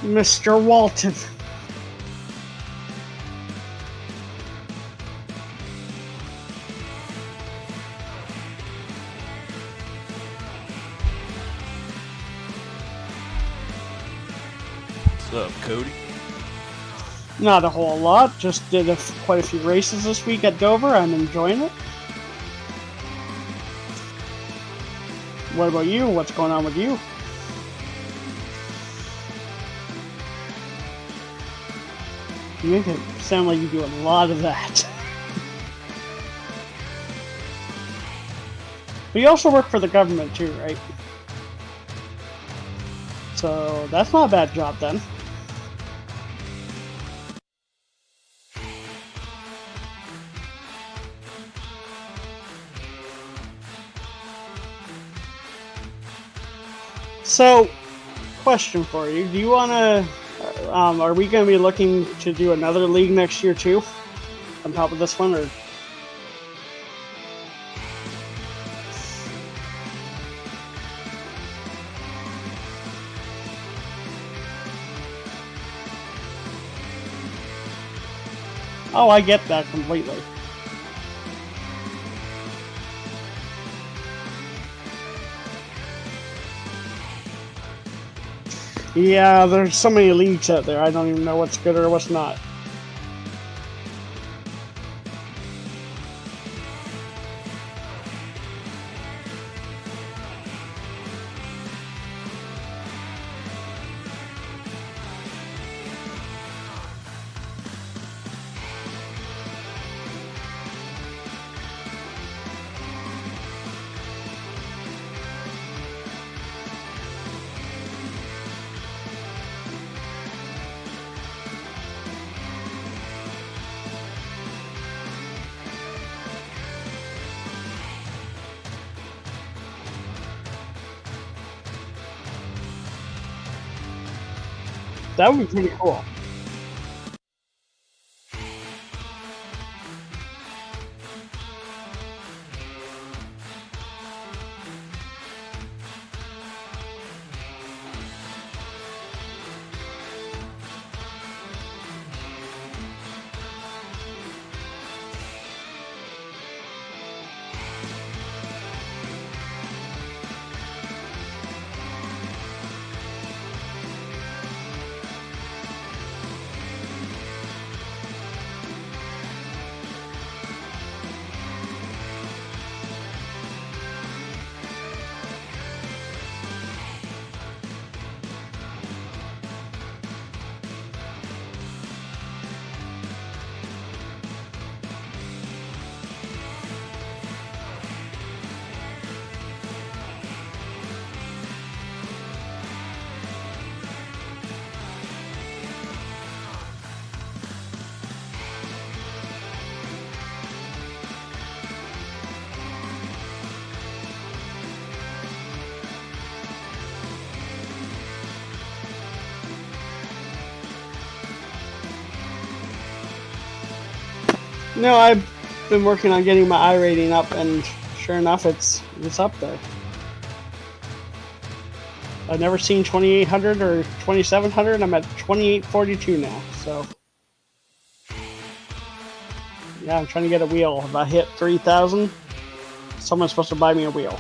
Mr. Walton. What's up, Cody? Not a whole lot. Just did quite a few races this week at Dover. I'm enjoying it. What about you? What's going on with you? You make it sound like you do a lot of that. But you also work for the government too, right? So that's not a bad job then. So, question for you. Do you want to... are we going to be looking to do another league next year too? On top of this one, or... Oh, I get that completely. Yeah, there's so many leagues out there, I don't even know what's good or what's not. That would be pretty cool. No, I've been working on getting my iRating up, and sure enough, it's up there. I've never seen 2800 or 2700. I'm at 2842 now, so yeah, I'm trying to get a wheel. If I hit 3000, someone's supposed to buy me a wheel.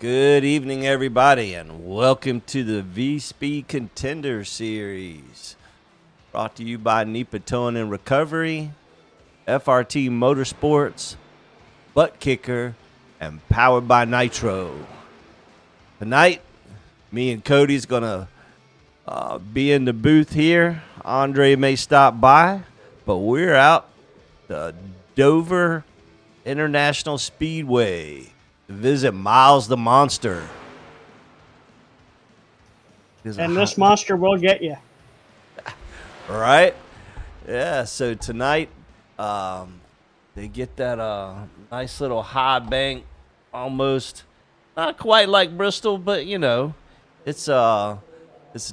Good evening, everybody, and welcome to the VSpeed Contender Series. Brought to you by NEPA Towing and Recovery, FRT Motorsports, Butt Kicker, and powered by Nitro. Tonight, me and Cody's going to be in the booth here. Andre may stop by, but we're out the Dover International Speedway to visit Miles the Monster. And this monster will get you. Right? Yeah, so tonight they get that nice little high bank, almost not quite like Bristol, but it's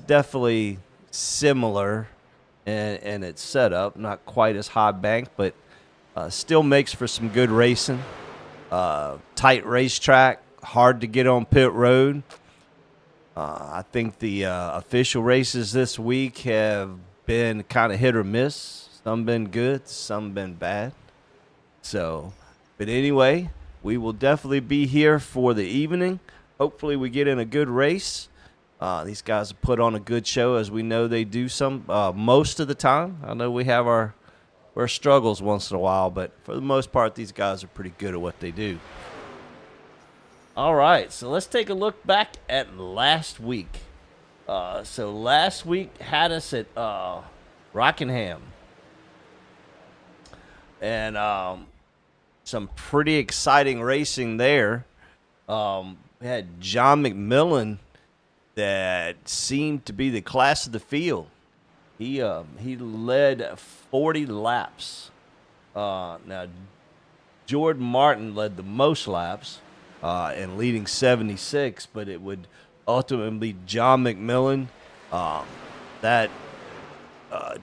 definitely similar in its setup. Not quite as high bank, but still makes for some good racing. Tight racetrack, hard to get on pit road. I think the official races this week have been kind of hit or miss. Some been good, some been bad. So, but anyway, we will definitely be here for the evening. Hopefully, we get in a good race. These guys have put on a good show, as we know they do most of the time. I know we have our struggles once in a while, but for the most part, these guys are pretty good at what they do. All right, so let's take a look back at last week. So last week had us at Rockingham, and some pretty exciting racing there. We had John McMillan that seemed to be the class of the field. He led 40 laps. Now, Jordan Martin led the most laps. And leading 76, but it would ultimately be John McMillan. That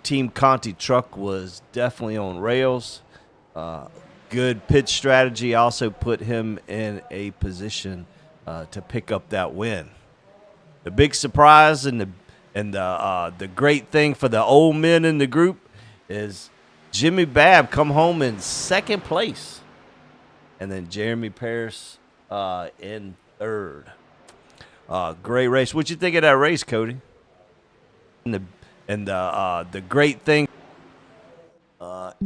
Team Conti truck was definitely on rails. Good pitch strategy also put him in a position to pick up that win. The big surprise and the great thing for the old men in the group is Jimmy Babb come home in second place, and then Jeremy Paris in third. Great race. What'd you think of that race, Cody? And the great thing, the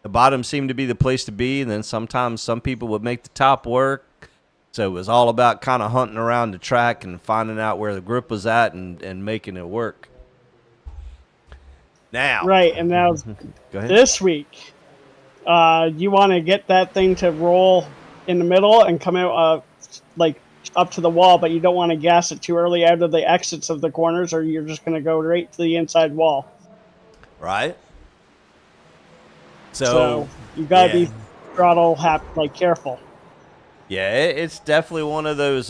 bottom seemed to be the place to be, and then sometimes some people would make the top work. So it was all about kind of hunting around the track and finding out where the grip was at and making it work. Now, Right, and now go ahead. This week, you want to get that thing to roll in the middle and come out like up to the wall, but you don't want to gas it too early out of the exits of the corners, or you're just going to go right to the inside wall. Right. So you got to be throttle careful. Yeah, it's definitely one of those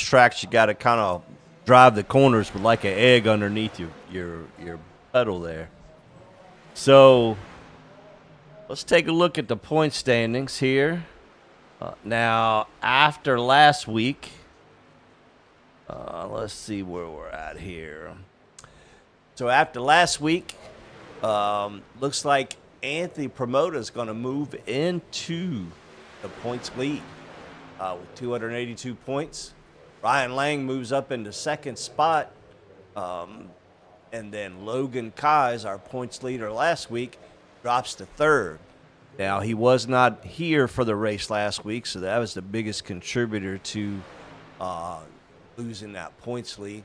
tracks you got to kind of drive the corners with like an egg underneath your pedal there. So let's take a look at the point standings here. Now, after last week, let's see where we're at here. So after last week, looks like Anthony Promoter is going to move into the points lead with 282 points. Ryan Lang moves up into second spot. And then Logan Kais, our points leader last week, drops to third. Now, he was not here for the race last week, so that was the biggest contributor to losing that points lead.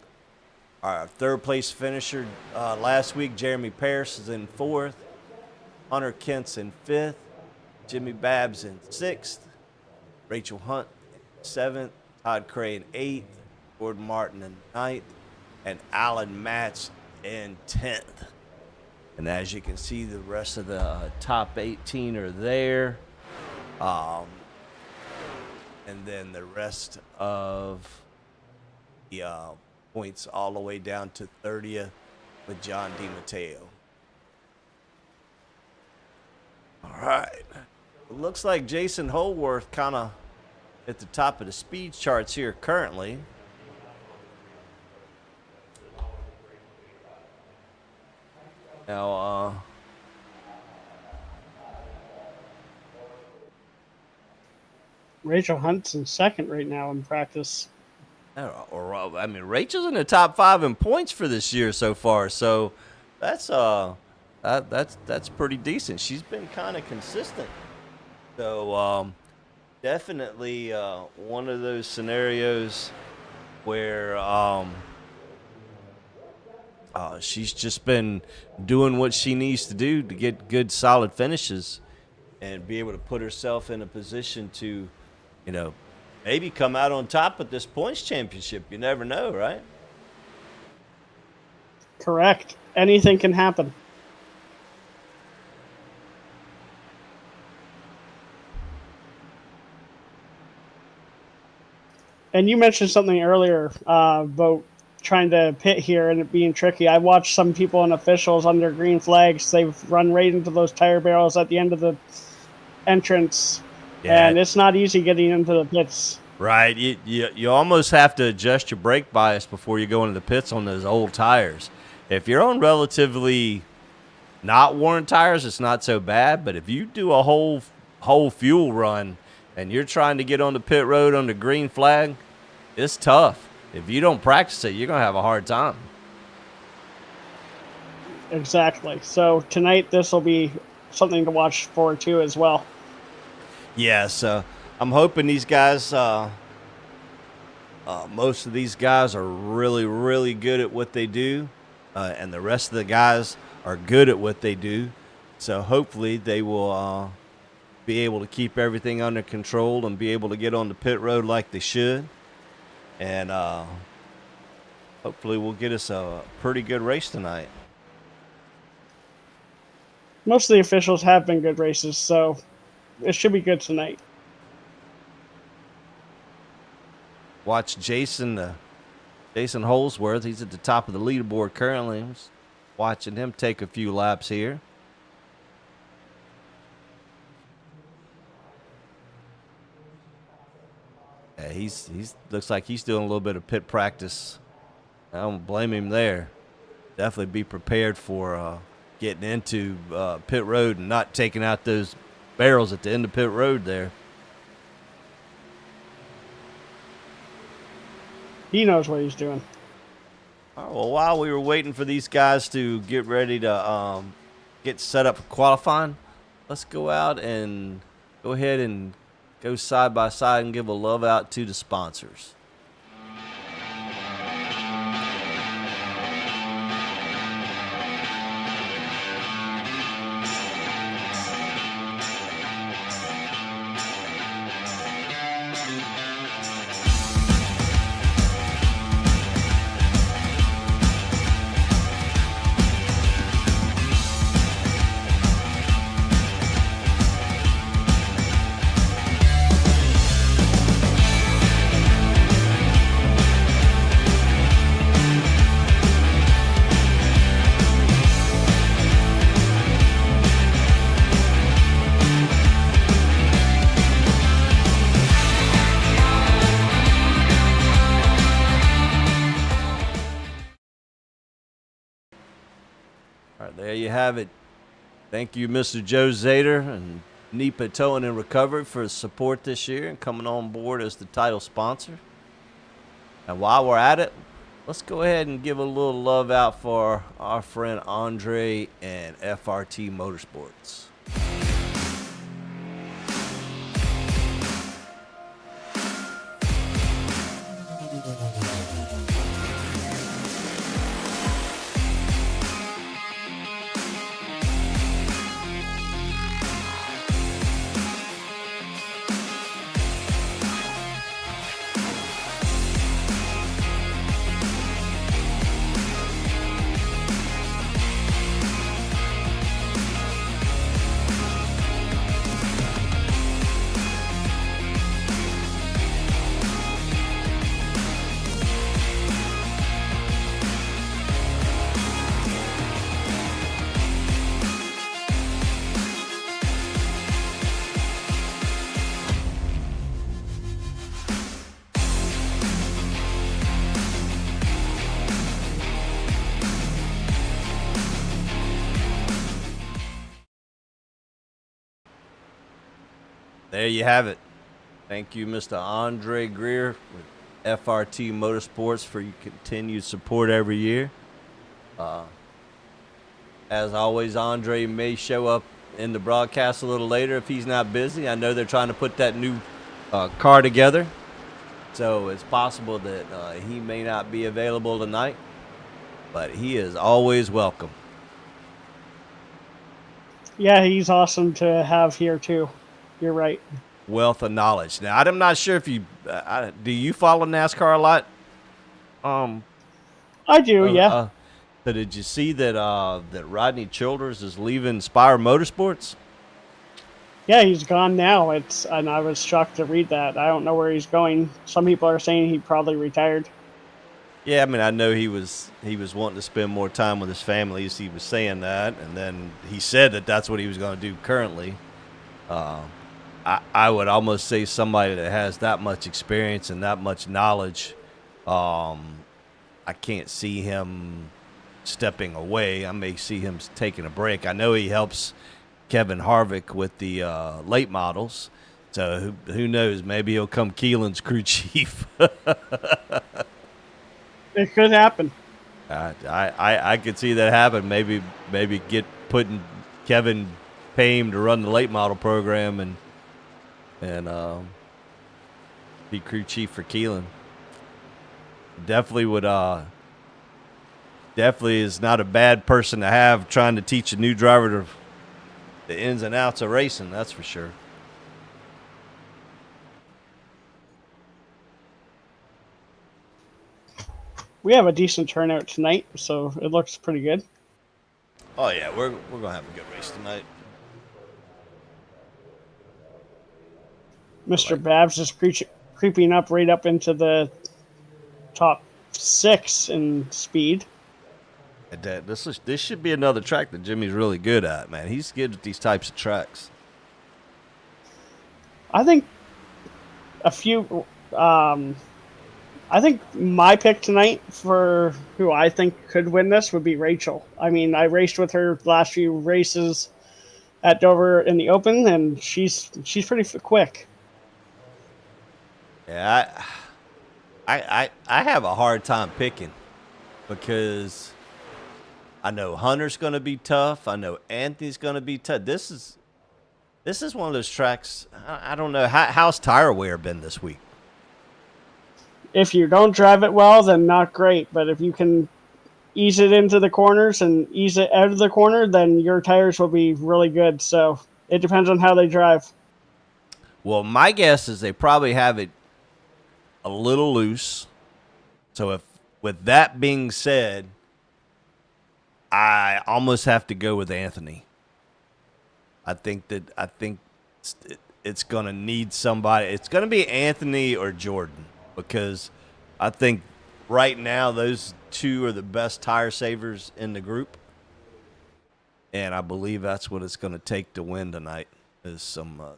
Our third-place finisher last week, Jeremy Paris, is in fourth. Hunter Kent's in fifth. Jimmy Babb's in sixth. Rachel Hunt in seventh. Todd Cray in eighth. Gordon Martin in ninth. And Alan Matz in 10th. And as you can see, the rest of the top 18 are there. And then the rest of the points all the way down to 30th with John DiMatteo. All right. It looks like Jason Holworth kind of at the top of the speed charts here currently. Now, Rachel Hunt's in second right now in practice. I mean, Rachel's in the top 5 in points for this year so far. So that's that's pretty decent. She's been kind of consistent. So definitely one of those scenarios where she's just been doing what she needs to do to get good, solid finishes and be able to put herself in a position to, you know, maybe come out on top at this points championship. You never know, right? Correct. Anything can happen. And you mentioned something earlier about trying to pit here and it being tricky. I watched some people and officials under green flags. They've run right into those tire barrels at the end of the entrance, Yeah, and it's not easy getting into the pits. right. You almost have to adjust your brake bias before you go into the pits on those old tires. If you're on relatively not worn tires, it's not so bad. But if you do a whole fuel run and you're trying to get on the pit road on the green flag, it's tough. If you don't practice it, you're gonna have a hard time. Exactly. So tonight, this will be something to watch for too, as well. Yeah, so I'm hoping these guys, most of these guys are really, really good at what they do, and the rest of the guys are good at what they do. So hopefully they will be able to keep everything under control and be able to get on the pit road like they should. And hopefully we'll get us a pretty good race tonight. Most of the officials have been good races, so it should be good tonight. Watch Jason Holsworth. He's at the top of the leaderboard currently. Watching him take a few laps here. Yeah, he's looks like he's doing a little bit of pit practice. I don't blame him there. Definitely be prepared for getting into pit road and not taking out those barrels at the end of pit road there. He knows what he's doing. All right, well, while we were waiting for these guys to get ready to get set up for qualifying, let's go out and go ahead and go side by side and give a love out to the sponsors. All right, there you have it. Thank you, Mr. Joe Zader and NEPA Towing and Recovery for the support this year and coming on board as the title sponsor. And while we're at it, let's go ahead and give a little love out for our friend Andre and FRT Motorsports. There you have it. Thank you, Mr. Andre Greer with FRT Motorsports, for your continued support every year. As always, Andre may show up in the broadcast a little later if he's not busy. I know they're trying to put that new car together, so it's possible that he may not be available tonight, but he is always welcome. Yeah, he's awesome to have here too. You're right. Wealth of knowledge. Now, I'm not sure if you do you follow NASCAR a lot? I do, yeah. So did you see that that Rodney Childers is leaving Spire Motorsports? Yeah, he's gone now. And I was shocked to read that. I don't know where he's going. Some people are saying he probably retired. Yeah, I mean, I know he was wanting to spend more time with his family, as he was saying that, and then he said that that's what he was going to do currently. I would almost say somebody that has that much experience and that much knowledge, I can't see him stepping away. I may see him taking a break. I know he helps Kevin Harvick with the late models, so who knows? Maybe he'll come Keelan's crew chief. It could happen. I could see that happen. Maybe get putting Kevin Payne to run the late model program and be crew chief for Keelan. Definitely is not a bad person to have trying to teach a new driver the ins and outs of racing. That's for sure. We have a decent turnout tonight, so it looks pretty good. Oh yeah, we're gonna have a good race tonight. Mr. Babs is creeping up right up into the top 6 in speed. This should be another track that Jimmy's really good at, man. He's good at these types of tracks. I think I think my pick tonight for who I think could win this would be Rachel. I mean, I raced with her the last few races at Dover in the Open, and she's pretty quick. Yeah, I have a hard time picking because I know Hunter's going to be tough. I know Anthony's going to be tough. This is one of those tracks. I don't know how's tire wear been this week. If you don't drive it well, then not great. But if you can ease it into the corners and ease it out of the corner, then your tires will be really good. So it depends on how they drive. Well, my guess is they probably have it a little loose. So if, with that being said, I almost have to go with Anthony. I think it's going to need somebody. It's going to be Anthony or Jordan, because I think right now those two are the best tire savers in the group. And I believe that's what it's going to take to win tonight, is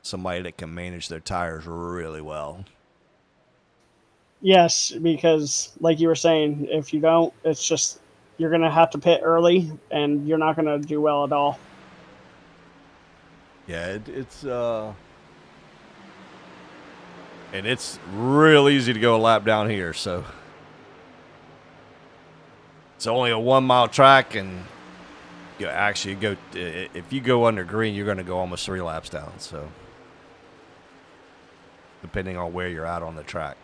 somebody that can manage their tires really well. Yes, because like you were saying, if you don't, it's just you're going to have to pit early, and you're not going to do well at all. Yeah, and it's real easy to go a lap down here, so it's only a 1 mile track, and if you go under green, you're going to go almost 3 laps down, so depending on where you're at on the track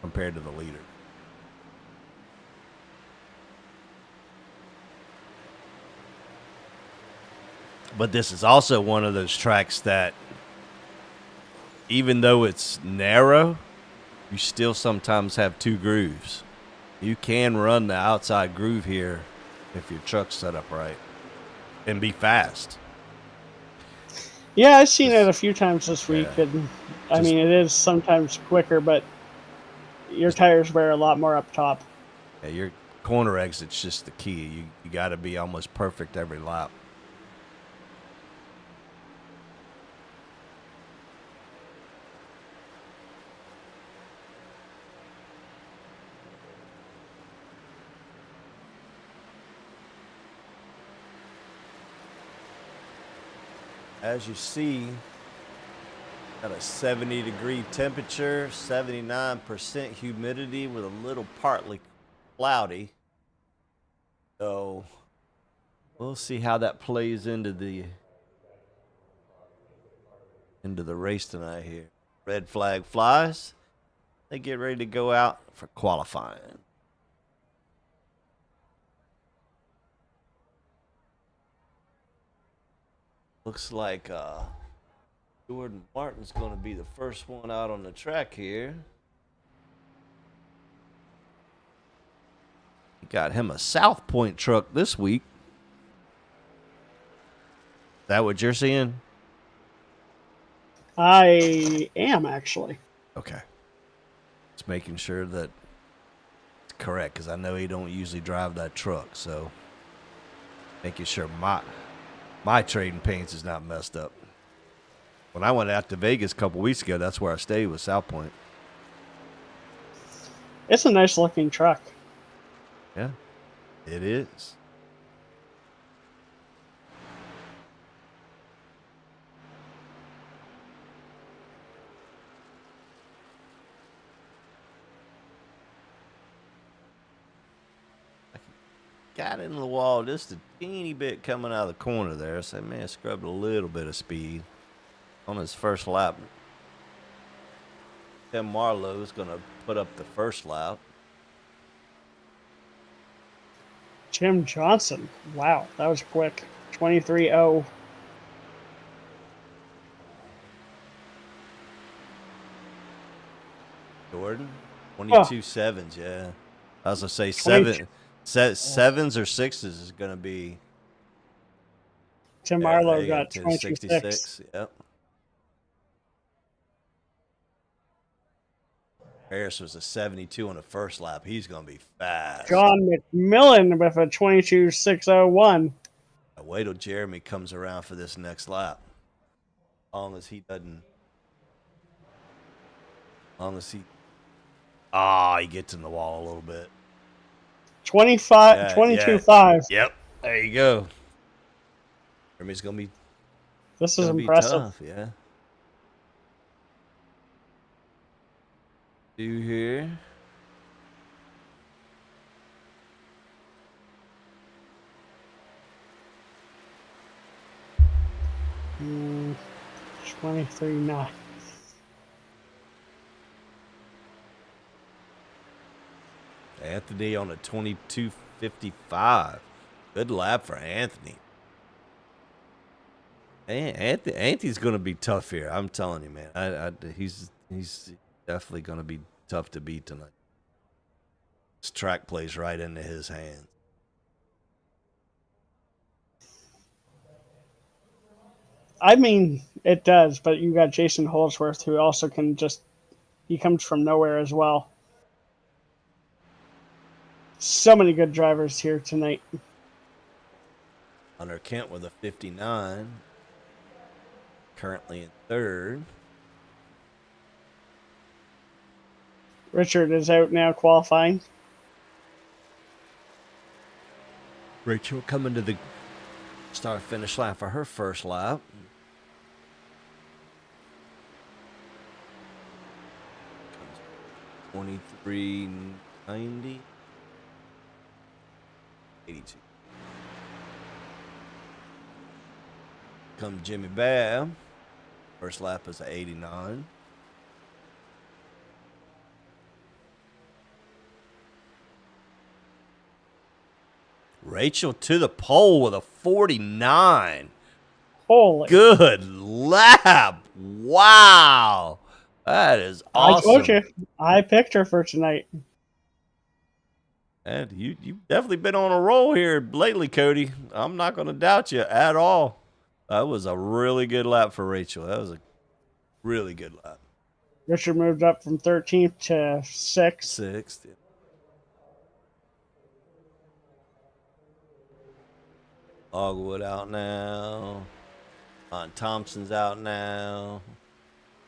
compared to the leader. But this is also one of those tracks that, even though it's narrow, you still sometimes have 2 grooves. You can run the outside groove here if your truck's set up right and be fast. Yeah, I've seen it a few times this week, and I mean, it is sometimes quicker, but your tires wear a lot more up top. Yeah, your corner exit's just the key. You got to be almost perfect every lap. As you see, Got a 70-degree temperature, 79% humidity with a little partly cloudy. So we'll see how that plays into the race tonight here. Red flag flies. They get ready to go out for qualifying. Looks like Jordan Martin's going to be the first one out on the track here. He got him a South Point truck this week. Is that what you're seeing? I am, actually. Okay. Just making sure that it's correct, because I know he don't usually drive that truck. So making sure my trading paints is not messed up. When I went out to Vegas a couple weeks ago, that's where I stayed with South Point. It's a nice looking truck. Yeah, it is. Got into the wall just a teeny bit coming out of the corner there. So, man, scrubbed a little bit of speed on his first lap. Tim Marlowe's going to put up the first lap. Jim Johnson. Wow, that was quick. 23-0. Jordan, 22 sevens, yeah. I was going to say sevens or sixes is going to be. Tim Marlowe got 66. Yep. Harris was a 72 on the first lap. He's going to be fast. John McMillan with a 22.601. Wait till Jeremy comes around for this next lap. Unless he doesn't. He gets in the wall a little bit. 22.5. Yep. There you go. Jeremy's going to be. This is impressive. Tough, yeah. Do here. Mm, 23.9. Anthony on a 22.55. Good lap for Anthony. Anthony's going to be tough here. I'm telling you, man. He's definitely going to be tough to beat tonight. This track plays right into his hands. I mean, it does, but you got Jason Holdsworth, who also can he comes from nowhere as well. So many good drivers here tonight. Hunter Kent with a 59. Currently in third. Richard is out now qualifying. Rachel coming to the start-finish line for her first lap. Comes 23.90. 82. Come Jimmy Babb. First lap is a 89. Rachel to the pole with a 49. Holy. Good lap. Wow. That is awesome. I told you. I picked her for tonight. And you've definitely been on a roll here lately, Cody. I'm not going to doubt you at all. That was a really good lap for Rachel. That was a really good lap. Richard moved up from 13th to 6th. 6th. Yeah. Logwood out now. Thompson's out now.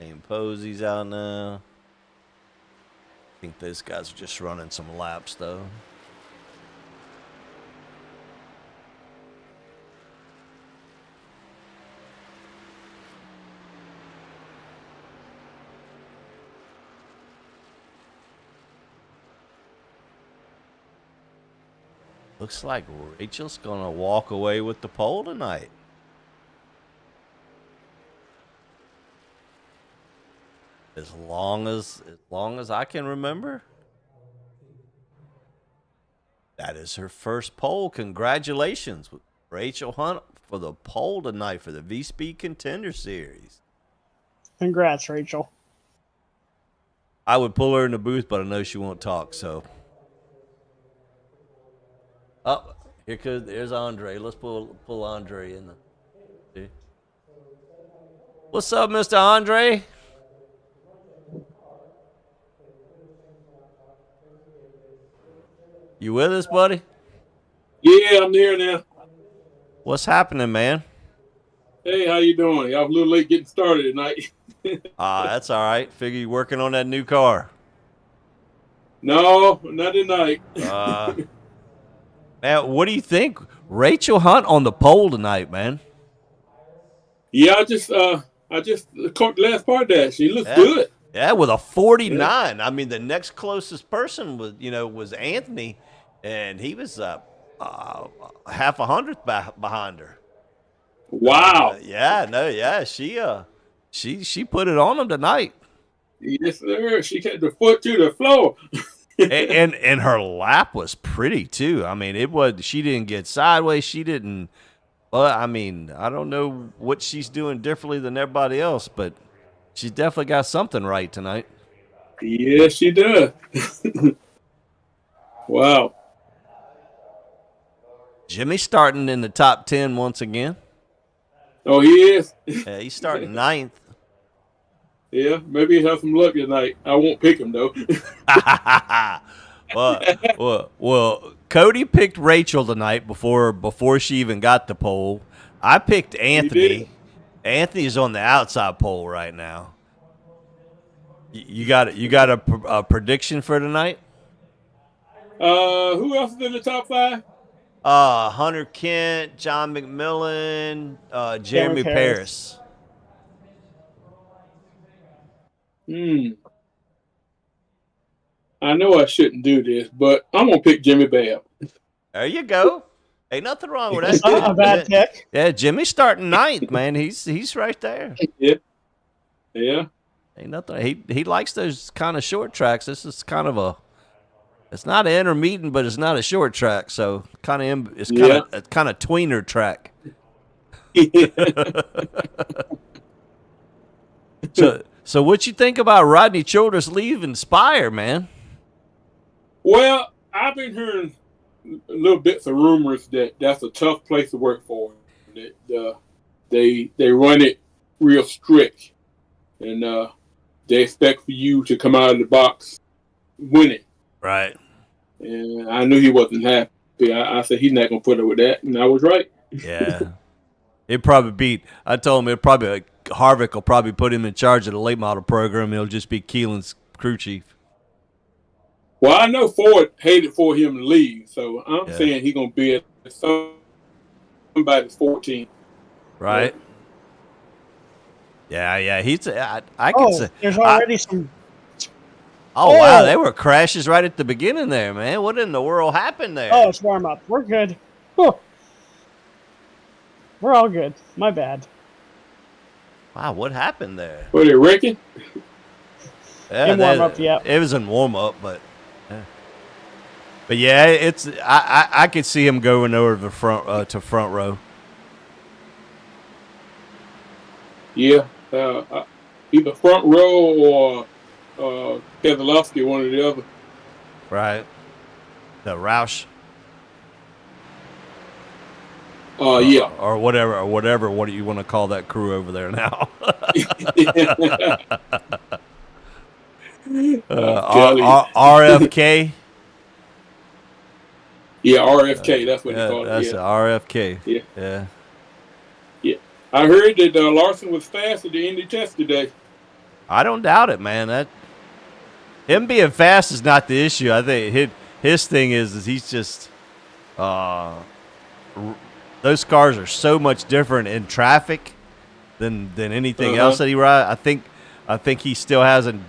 Dane Posey's out now. I think those guys are just running some laps, though. Looks like Rachel's gonna walk away with the pole tonight. As long as I can remember. That is her first pole. Congratulations, Rachel Hunt, for the pole tonight for the VSpeed Contender Series. Congrats, Rachel. I would pull her in the booth, but I know she won't talk, so. Oh, there's Andre. Let's pull Andre in. See? What's up, Mr. Andre? You with us, buddy? Yeah, I'm here now. What's happening, man? Hey, how you doing? Y'all a little late getting started tonight. That's all right. Figure you're working on that new car. No, not tonight. Man, what do you think? Rachel Hunt on the pole tonight, man. Yeah, I just caught the last part of that. She looks good. Yeah, with a 49. Yeah. I mean, the next closest person was Anthony, and he was half a hundredth behind her. Wow. She put it on him tonight. Yes, sir. She kept the foot to the floor. and her lap was pretty too. I mean, she didn't get sideways. She didn't. Well, I mean, I don't know what she's doing differently than everybody else, but she's definitely got something right tonight. Yes, she does. Wow. Jimmy starting in the top 10 once again. Oh, he is? Yeah, he's starting 9th. Yeah, maybe he'll have some luck tonight. I won't pick him, though. well, Cody picked Rachel tonight before she even got the pole. I picked Anthony. Anthony's on the outside pole right now. You got a prediction for tonight? Who else is in the top 5? Hunter Kent, John McMillan, Jeremy Paris. I know I shouldn't do this, but I'm gonna pick Jimmy Bell. There you go. Ain't nothing wrong with that. It's not a bad pick. Yeah, Jimmy's starting 9th, man. He's right there. Yeah. Ain't nothing. He likes those kind of short tracks. This is kind of it's not an intermediate, but it's not a short track. So it's kind of tweener track. So what you think about Rodney Childress leaving Spire, man? Well, I've been hearing little bits of rumors that that's a tough place to work for. That they run it real strict, and they expect for you to come out of the box winning. Right. And I knew he wasn't happy. I said he's not gonna put up with that, and I was right. Yeah. I told him Harvick will probably put him in charge of the late model program. It'll just be Keelan's crew chief. Well, I know Ford hated for him to leave, so I'm saying he's going to be at somebody's 14. Right. Yeah. I can say. There's already some. Oh, wow. They were crashes right at the beginning there, man. What in the world happened there? Oh, it's warm up. We're good. Whew. We're all good. My bad. Wow, what happened there? Were they wrecking? In warm up, yeah. It was in warm up, but yeah, I could see him going over the front to front row. Yeah, either front row or Keselowski, one or the other. Right. The Roush. Yeah. Or whatever. What do you want to call that crew over there now? RFK. Yeah, RFK. That's what they call it. That's RFK. Yeah. I heard that Larson was fast at the Indy test today. I don't doubt it, man. Him being fast is not the issue. I think his thing is he's just those cars are so much different in traffic than anything else that he rides. I think he still hasn't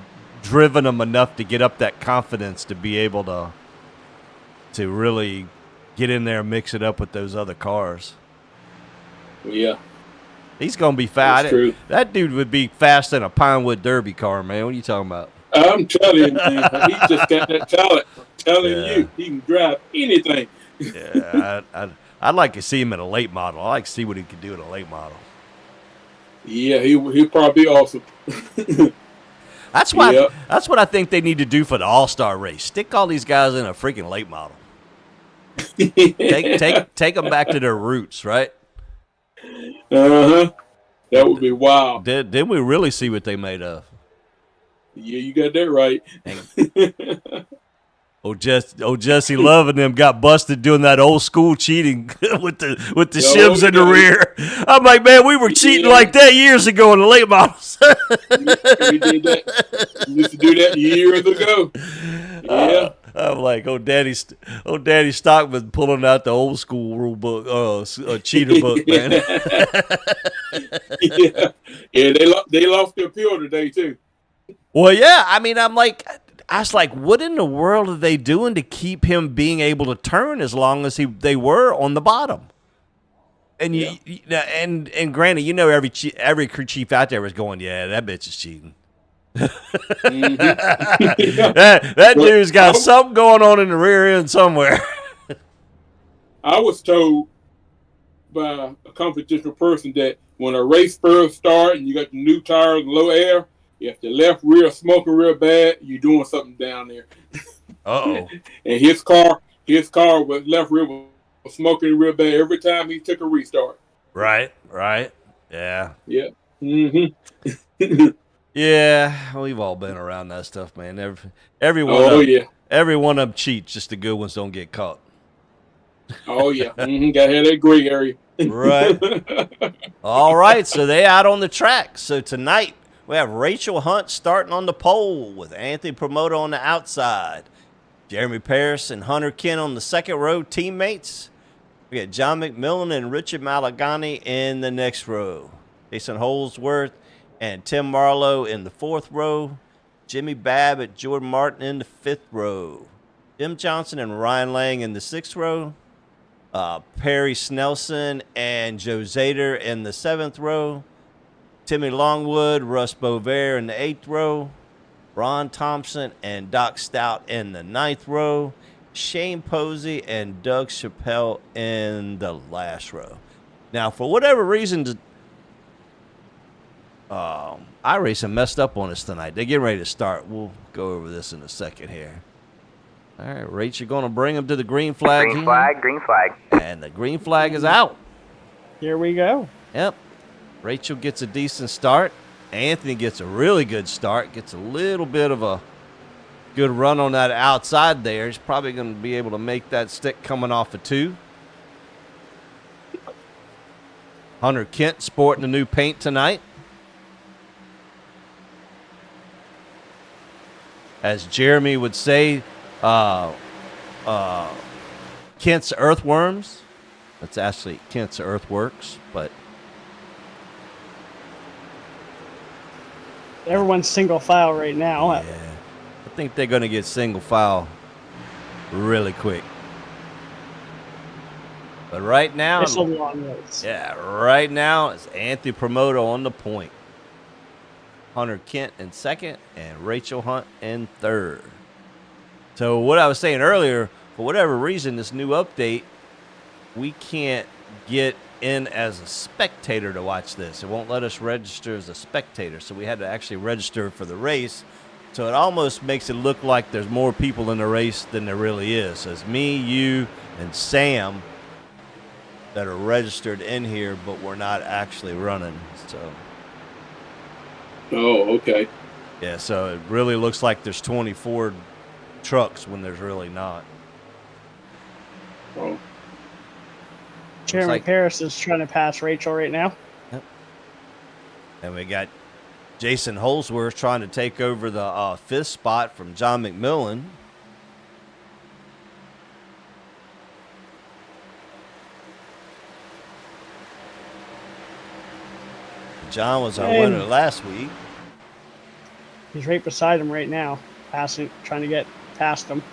driven them enough to get up that confidence to be able to really get in there and mix it up with those other cars. Yeah, He's gonna be fast. that's true. That dude would be fast in a Pinewood Derby car, man. What are you talking about? I'm telling you, man, he just got that talent. I'm telling Yeah. you, he can drive anything. Yeah, I'd like to see him in a late model. I like to see what he could do in a late model. Yeah, he'll probably be awesome. That's why. Yep. That's what I think they need to do for the All-Star race. Stick all these guys in a freaking late model. Take them back to their roots, right? Uh-huh. That would be wild. Then we really see what they made of. Yeah, you got that right. Jesse Love and them got busted doing that old school cheating with the shims in the rear. I'm like, man, we were cheating like that years ago in the late models. We did that. We used to do that years ago. Yeah. I'm like, Daddy Stockman pulling out the old school rule book, cheater book, man. Yeah. They lost their appeal today too. Well, yeah. I mean, I was like, what in the world are they doing to keep him being able to turn as long as they were on the bottom? And and granted, every crew chief out there was going, yeah, that bitch is cheating. Mm-hmm. that dude's got something going on in the rear end somewhere. I was told by a competition person that when a race first starts and you got the new tires and low air, if the left rear smoking real bad, you're doing something down there. Uh-oh. And his car with left rear was smoking real bad every time he took a restart. Right. Yeah. Yeah. Mm-hmm. Yeah, we've all been around that stuff, man. Every one of them cheats, just the good ones don't get caught. Oh, yeah. Mm-hmm. Got to have that gray area. Right. All right, so they out on the track. So tonight we have Rachel Hunt starting on the pole with Anthony Promoter on the outside. Jeremy Paris and Hunter Kent on the second row, teammates. We got John McMillan and Richard Malagani in the next row. Jason Holsworth and Tim Marlowe in the fourth row. Jimmy Babbitt, Jordan Martin in the fifth row. Jim Johnson and Ryan Lang in the sixth row. Perry Snelson and Joe Zader in the seventh row. Timmy Longwood, Russ Bovair in the eighth row. Ron Thompson and Doc Stout in the ninth row. Shane Posey and Doug Chappelle in the last row. Now, for whatever reason, iRacing messed up on us tonight. They're getting ready to start. We'll go over this in a second here. All right, Rach, you're going to bring them to the green flag. Green flag. And the green flag is out. Here we go. Yep. Rachel gets a decent start. Anthony gets a really good start. Gets a little bit of a good run on that outside there. He's probably going to be able to make that stick coming off of two. Hunter Kent sporting the new paint tonight. As Jeremy would say, Kent's Earthworms. That's actually Kent's Earthworks, but Everyone's single file right now. yeah, I think they're going to get single file really quick. But right now, It's a long race. yeah, right now it's Anthony Promoto on the point. Hunter Kent in second and Rachel Hunt in third. So what I was saying earlier, for whatever reason, this new update, we can't get in as a spectator to watch this. It won't let us register as a spectator, so we had to actually register for the race. So it almost makes it look like there's more people in the race than there really is. So it's me, you, and Sam that are registered in here, but we're not actually running. So Oh, okay. yeah, so it really looks like there's 24 trucks when there's really not. Oh. Jeremy like- Paris is trying to pass Rachel right now. And we got Jason Holsworth trying to take over the fifth spot from John McMillan. John was our winner last week. He's right beside him right now, trying to get past him.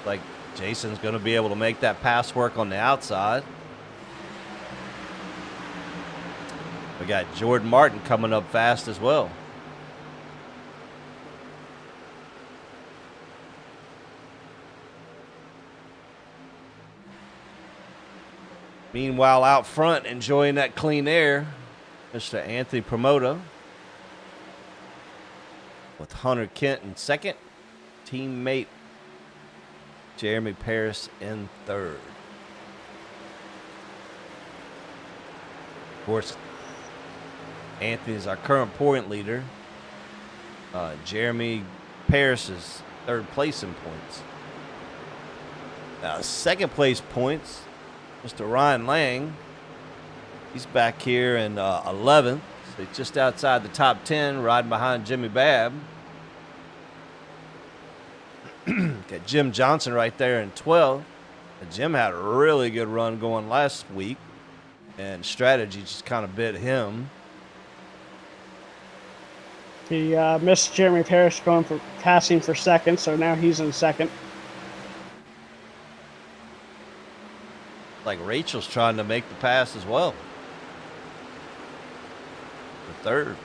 Like Jason's going to be able to make that pass work on the outside. We got Jordan Martin coming up fast as well. Meanwhile, out front, enjoying that clean air, Mr. Anthony Promoto with Hunter Kent in second, teammate Jeremy Paris in third. Of course, Anthony is our current point leader. Jeremy Paris is third place in points. Now, second place points, Mr. Ryan Lang. He's back here in 11th. So he's just outside the top 10, riding behind Jimmy Babb. Got Jim Johnson right there in 12th. Jim had a really good run going last week, and strategy just kind of bit him. He missed Jeremy Paris going for passing for second, so now he's in second. Like Rachel's trying to make the pass as well. The third.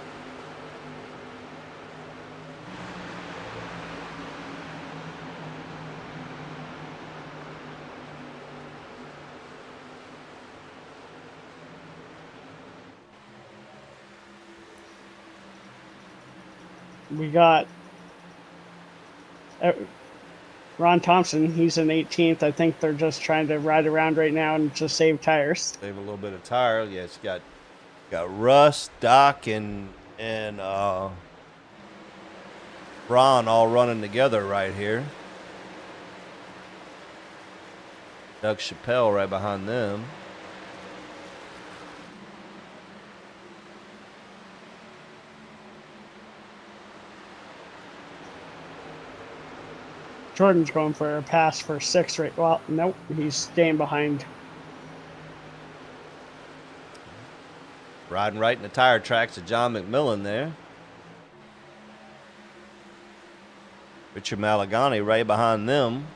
We got Ron Thompson. He's in 18th. I think they're just trying to ride around right now and just save tires. Save a little bit of tire. Yeah, it's got Russ, Doc, and Ron all running together right here. Doug Chappelle right behind them. Jordan's going for a pass for six right. Well, nope, he's staying behind. Riding right in the tire tracks of John McMillan there. Richard Malagani right behind them.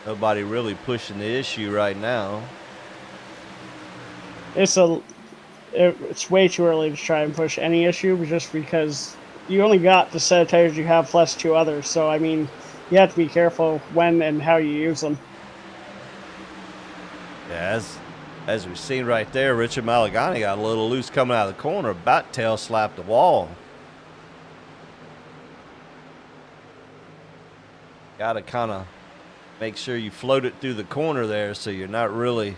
Nobody really pushing the issue right now. It's way too early to try and push any issue, just because you only got the set of tires you have plus two others. So, I mean, you have to be careful when and how you use them. Yeah, as we've seen right there, Richard Malagani got a little loose coming out of the corner, about tail slapped the wall. Got to kind of make sure you float it through the corner there so you're not really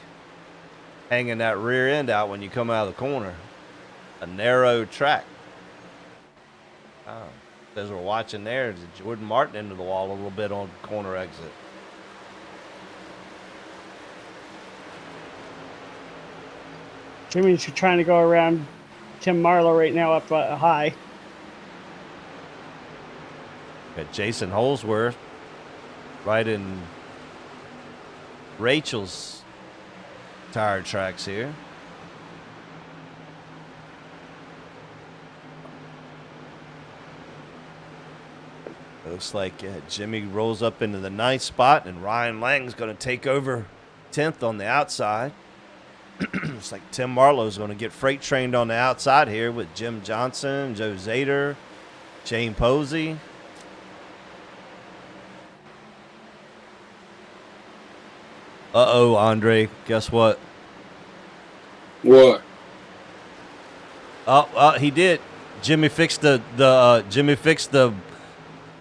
hanging that rear end out when you come out of the corner. A narrow track. As we're watching there, Jordan Martin into the wall a little bit on the corner exit. Jimmy's trying to go around Tim Marlowe right now up high. Got Jason Holsworth right in Rachel's tire tracks here. Looks like Jimmy rolls up into the 9th spot, and Ryan Lang's going to take over 10th on the outside. Looks like Tim Marlowe's going to get freight trained on the outside here with Jim Johnson, Joe Zader, Shane Posey. Uh-oh, Andre. Guess what? What? Oh, he did. Jimmy fixed the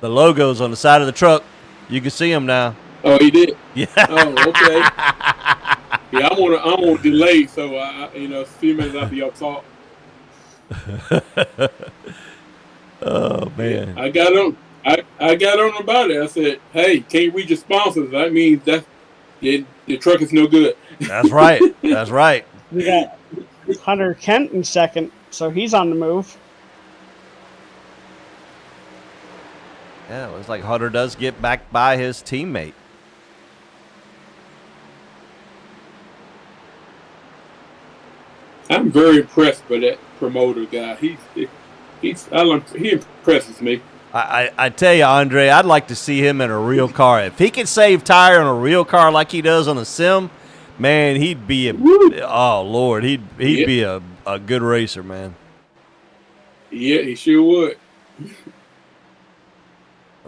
logos on the side of the truck. You can see them now. Oh, he did. Yeah. Oh, okay. Yeah, I'm on delay, so a few minutes after y'all talk. Oh man. I got on about it. I said, "Hey, can't reach your sponsors. That means that the truck is no good." That's right. That's right. We got Hunter Kent in second, so he's on the move. Yeah, it looks like Hunter does get back by his teammate. I'm very impressed by that promoter guy. He impresses me. I tell you, Andre, I'd like to see him in a real car. If he could save tire in a real car like he does on a sim, man, he'd be oh Lord, he'd be a good racer, man. Yeah, he sure would.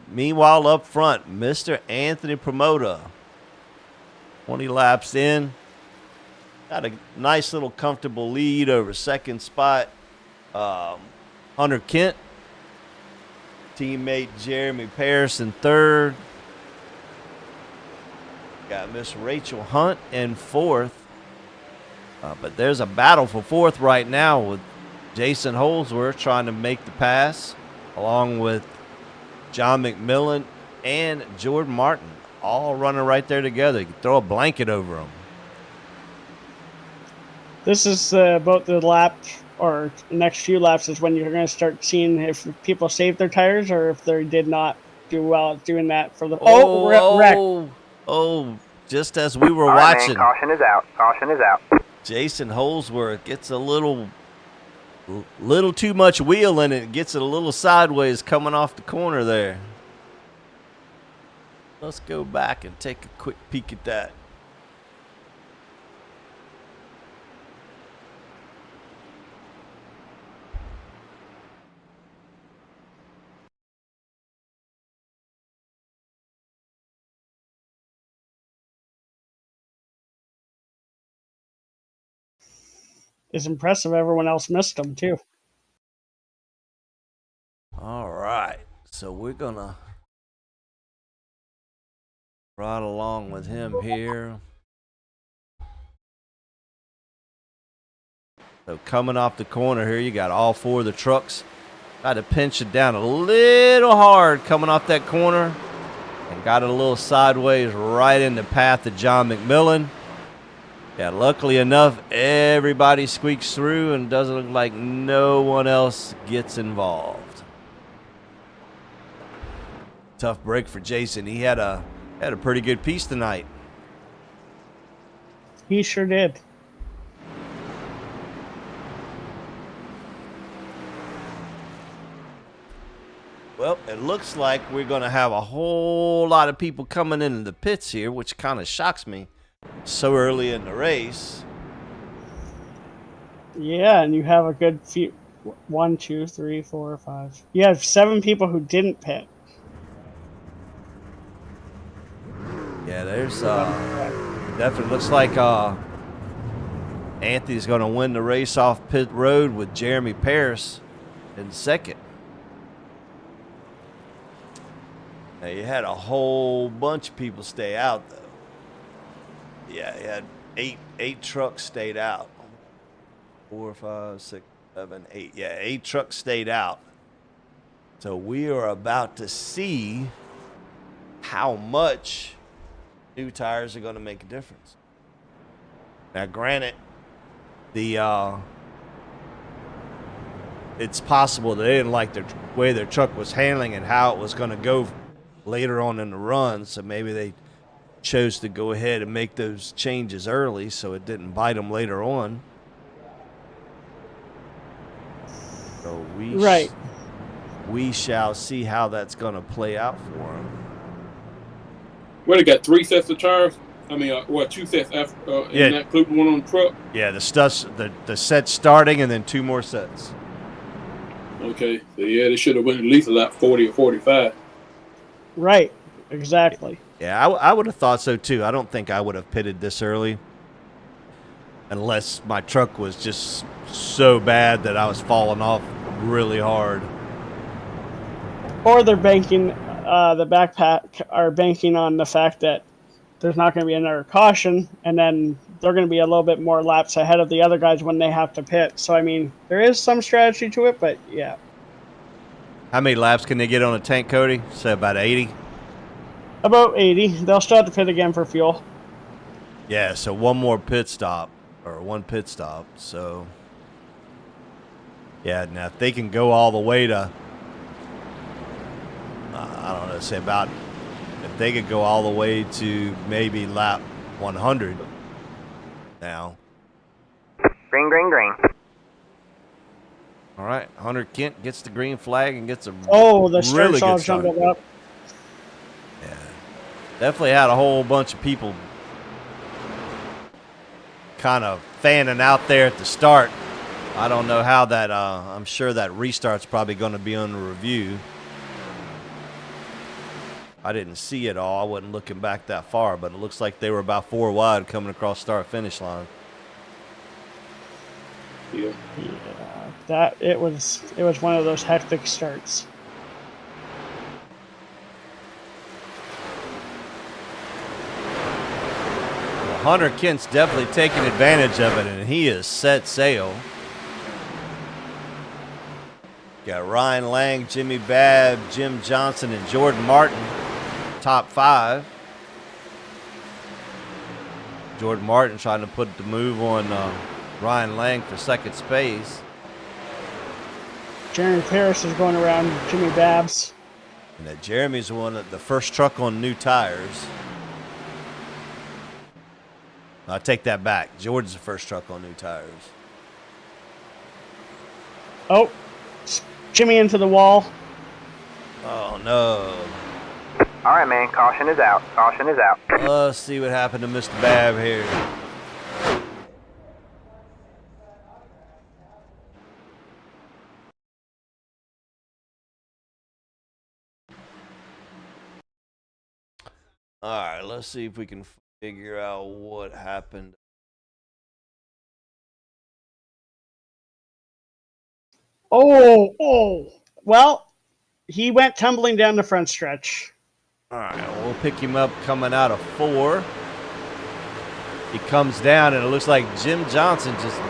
Meanwhile, up front, Mr. Anthony Promoter, 20 laps in, got a nice little comfortable lead over second spot. Hunter Kent, teammate Jeremy Paris in third. Got Miss Rachel Hunt in fourth. But there's a battle for fourth right now with Jason Holsworth trying to make the pass, along with John McMillan and Jordan Martin, all running right there together. You can throw a blanket over them. This is about the lap or next few laps is when you're going to start seeing if people saved their tires or if they did not do well at doing that for the wreck. Just as we were watching. Man, caution is out. Caution is out. Jason Holsworth gets a little too much wheel in it. Gets it a little sideways coming off the corner there. Let's go back and take a quick peek at that. It's impressive everyone else missed them too. All right, so we're gonna ride along with him here. So coming off the corner here, you got all four of the trucks. Got to pinch it down a little hard coming off that corner, and got it a little sideways right in the path of John McMillan. Yeah, luckily enough, everybody squeaks through and doesn't look like no one else gets involved. Tough break for Jason. He had a pretty good piece tonight. He sure did. Well, it looks like we're going to have a whole lot of people coming into the pits here, which kind of shocks me so early in the race. Yeah, and you have a good few. 1, 2, 3, 4, 5. You have 7 people who didn't pit. Yeah, there's definitely looks like Anthony's going to win the race off pit road with Jeremy Paris in second. Now, you had a whole bunch of people stay out, though. Yeah, you had eight trucks stayed out. 4, 5, 6, 7, 8. Yeah, 8 trucks stayed out. So we are about to see how much new tires are going to make a difference. Now, granted, it's possible that they didn't like the way their truck was handling and how it was going to go later on in the run, so maybe they chose to go ahead and make those changes early so it didn't bite them later on. So we shall see how that's going to play out for them. Well, they got 3 sets of tires. I mean, 2 sets after, Yeah. and that including one on the truck. Yeah, the set starting and then 2 more sets. Okay, so yeah, they should have went at least a lap 40 or 45. Right, exactly. Yeah, I would have thought so too. I don't think I would have pitted this early unless my truck was just so bad that I was falling off really hard. Or they're banking, the backpack are banking on the fact that there's not going to be another caution, and then they're going to be a little bit more laps ahead of the other guys when they have to pit. So, I mean, there is some strategy to it, but yeah. How many laps can they get on a tank, Cody? So about 80? About 80. They'll still have to pit again for fuel. Yeah, so one more pit stop, or one pit stop. So, yeah, now if they can go all the way to, I don't know, say about, if they could go all the way to maybe lap 100 now. Green, green, green. All right, Hunter Kent gets the green flag and gets a Oh, the really start's all good start. jumbled up. Yeah, definitely had a whole bunch of people kind of fanning out there at the start. I don't know how that. I'm sure that restart's probably going to be under review. I didn't see it all. I wasn't looking back that far, but it looks like they were about 4 wide coming across start-finish line. Yeah. Yeah, it was one of those hectic starts. Well, Hunter Kent's definitely taking advantage of it, and he is set sail. Got Ryan Lang, Jimmy Babb, Jim Johnson, and Jordan Martin, top 5. Jordan Martin trying to put the move on Ryan Lang for second space. Jeremy Paris is going around Jimmy Babbs. And that Jeremy's the first truck on new tires. I take that back. Jordan's the first truck on new tires. Oh, Jimmy into the wall. Oh, no. All right, man. Caution is out. Caution is out. Let's see what happened to Mr. Babb here. All right, let's see if we can figure out what happened. Oh. Well, he went tumbling down the front stretch. All right, we'll pick him up coming out of 4. He comes down, and it looks like Jim Johnson just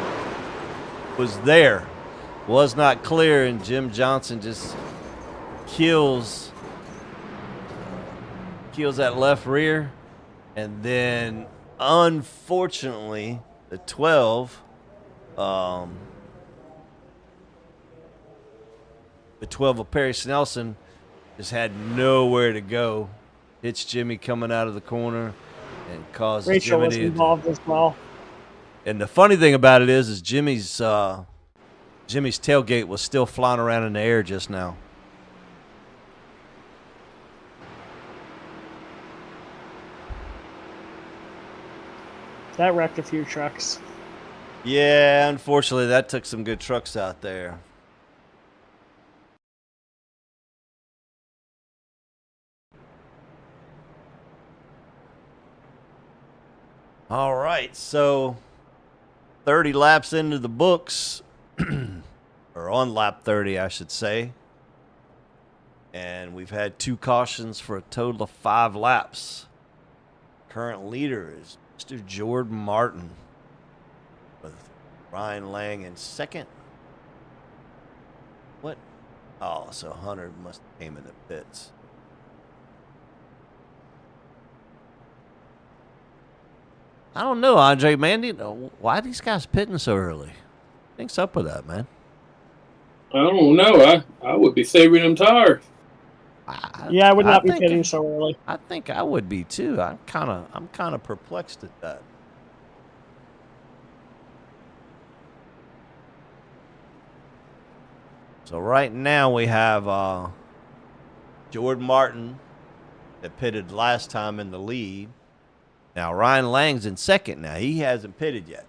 was there. Was not clear, and Jim Johnson just kills that left rear. And then, unfortunately, the 12 of Perry Snelson just had nowhere to go. Hits Jimmy coming out of the corner and causes Rachel Jimmy was involved as well. And the funny thing about it is Jimmy's tailgate was still flying around in the air just now. That wrecked a few trucks. Yeah, unfortunately, that took some good trucks out there. All right, so 30 laps into the books, or on lap 30, I should say. And we've had 2 cautions for a total of 5 laps. Current leader is Mr. Jordan Martin with Ryan Lang in second. What? Oh, so Hunter must have came in the pits. I don't know, Andre, man. Why are these guys pitting so early? What's up with that, man? I don't know. I would be saving them tires. I would not be pitting so early. I think I would be too. I'm kind of perplexed at that. So right now we have Jordan Martin that pitted last time in the lead. Now Ryan Lang's in second now. He hasn't pitted yet.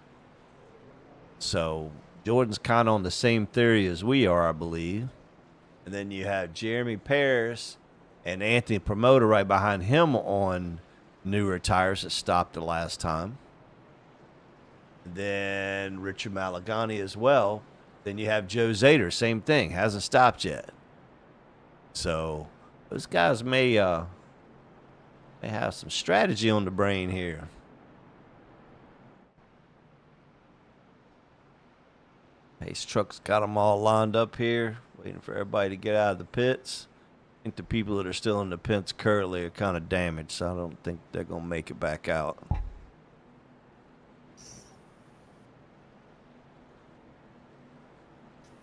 So Jordan's kind of on the same theory as we are, I believe. And then you have Jeremy Paris and Anthony Promoter right behind him on newer tires that stopped the last time. And then Richard Malagani as well. Then you have Joe Zader, same thing, hasn't stopped yet. So those guys may have some strategy on the brain here. Pace Truck's got them all lined up here, waiting for everybody to get out of the pits. I think the people that are still in the pits currently are kind of damaged, so I don't think they're going to make it back out.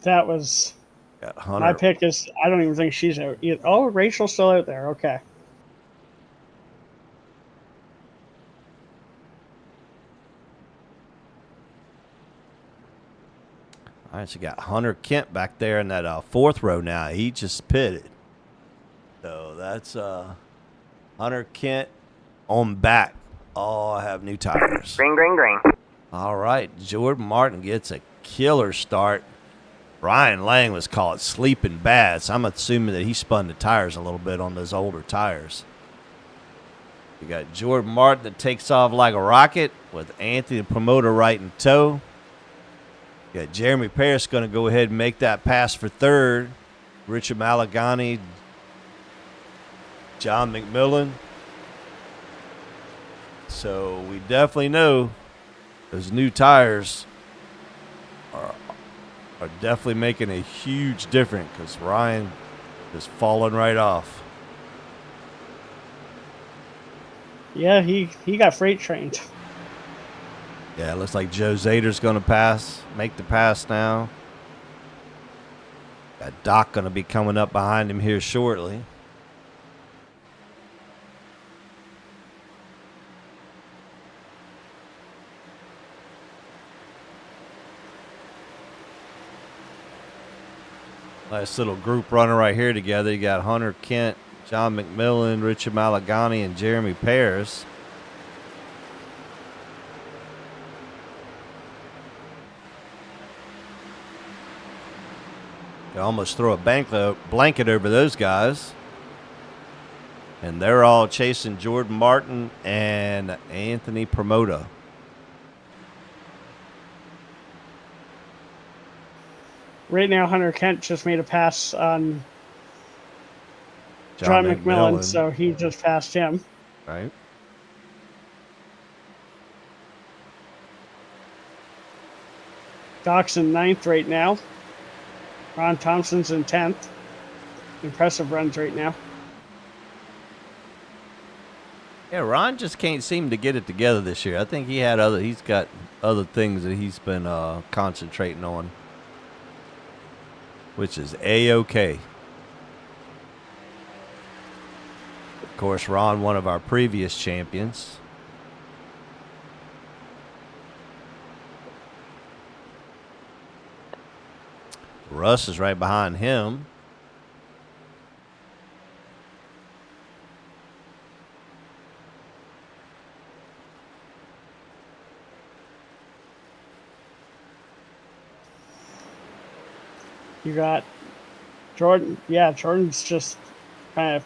That was Got Hunter. my pick. I don't even think she's out. Oh, Rachel's still out there. Okay. All right, so you got Hunter Kent back there in that fourth row now. He just pitted. So that's Hunter Kent on back. All have new tires. Green, green, green. All right, Jordan Martin gets a killer start. Ryan Lang was called sleeping bad, so I'm assuming that he spun the tires a little bit on those older tires. You got Jordan Martin that takes off like a rocket with Anthony the promoter right in tow. You got Jeremy Parris going to go ahead and make that pass for third. Richard Malagani, John McMillan. So we definitely know those new tires are definitely making a huge difference because Ryan is falling right off. Yeah, he got freight trained. Yeah, it looks like Joe Zader's going to make the pass now. Got Doc going to be coming up behind him here shortly. Nice little group running right here together. You got Hunter Kent, John McMillan, Richard Malagani, and Jeremy Parris. You almost throw a blanket over those guys. And they're all chasing Jordan Martin and Anthony Promoda. Right now, Hunter Kent just made a pass on John McMillan, so he just passed him. Right. Doc's in 9th right now. Ron Thompson's in 10th. Impressive runs right now. Yeah, Ron just can't seem to get it together this year. I think he's got other things that he's been concentrating on, which is A-OK. Of course, Ron, one of our previous champions. Russ is right behind him. You got Jordan. Yeah, Jordan's just kind of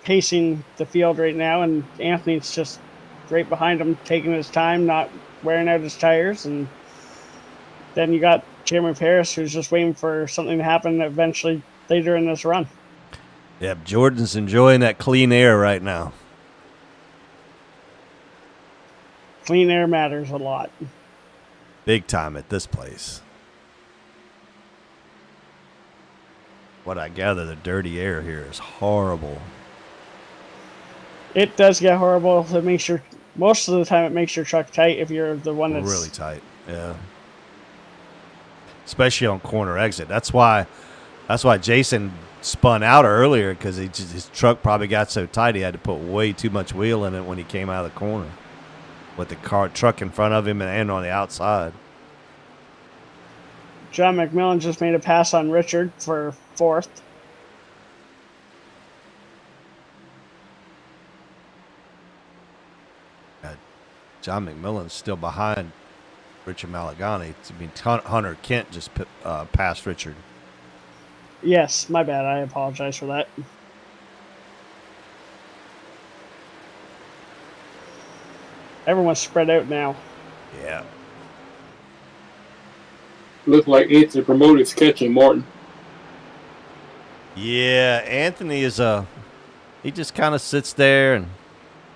pacing the field right now, and Anthony's just right behind him, taking his time, not wearing out his tires. And then you got Jeremy Parris, who's just waiting for something to happen eventually later in this run. Yep, Jordan's enjoying that clean air right now. Clean air matters a lot. Big time at this place. What I gather, the dirty air here is horrible. It does get horrible. It makes most of the time it makes your truck tight if you're the one that's really tight. Yeah. Especially on corner exit. That's why Jason spun out earlier, because his truck probably got so tight he had to put way too much wheel in it when he came out of the corner with the truck in front of him and on the outside. John McMillan just made a pass on Richard for 4th. John McMillan's still behind Richard Malagani. I mean, Hunter Kent just passed Richard. Yes, my bad. I apologize for that. Everyone's spread out now. Yeah. Look like Anthony Promoter's catching Martin. Yeah, Anthony is he just kind of sits there and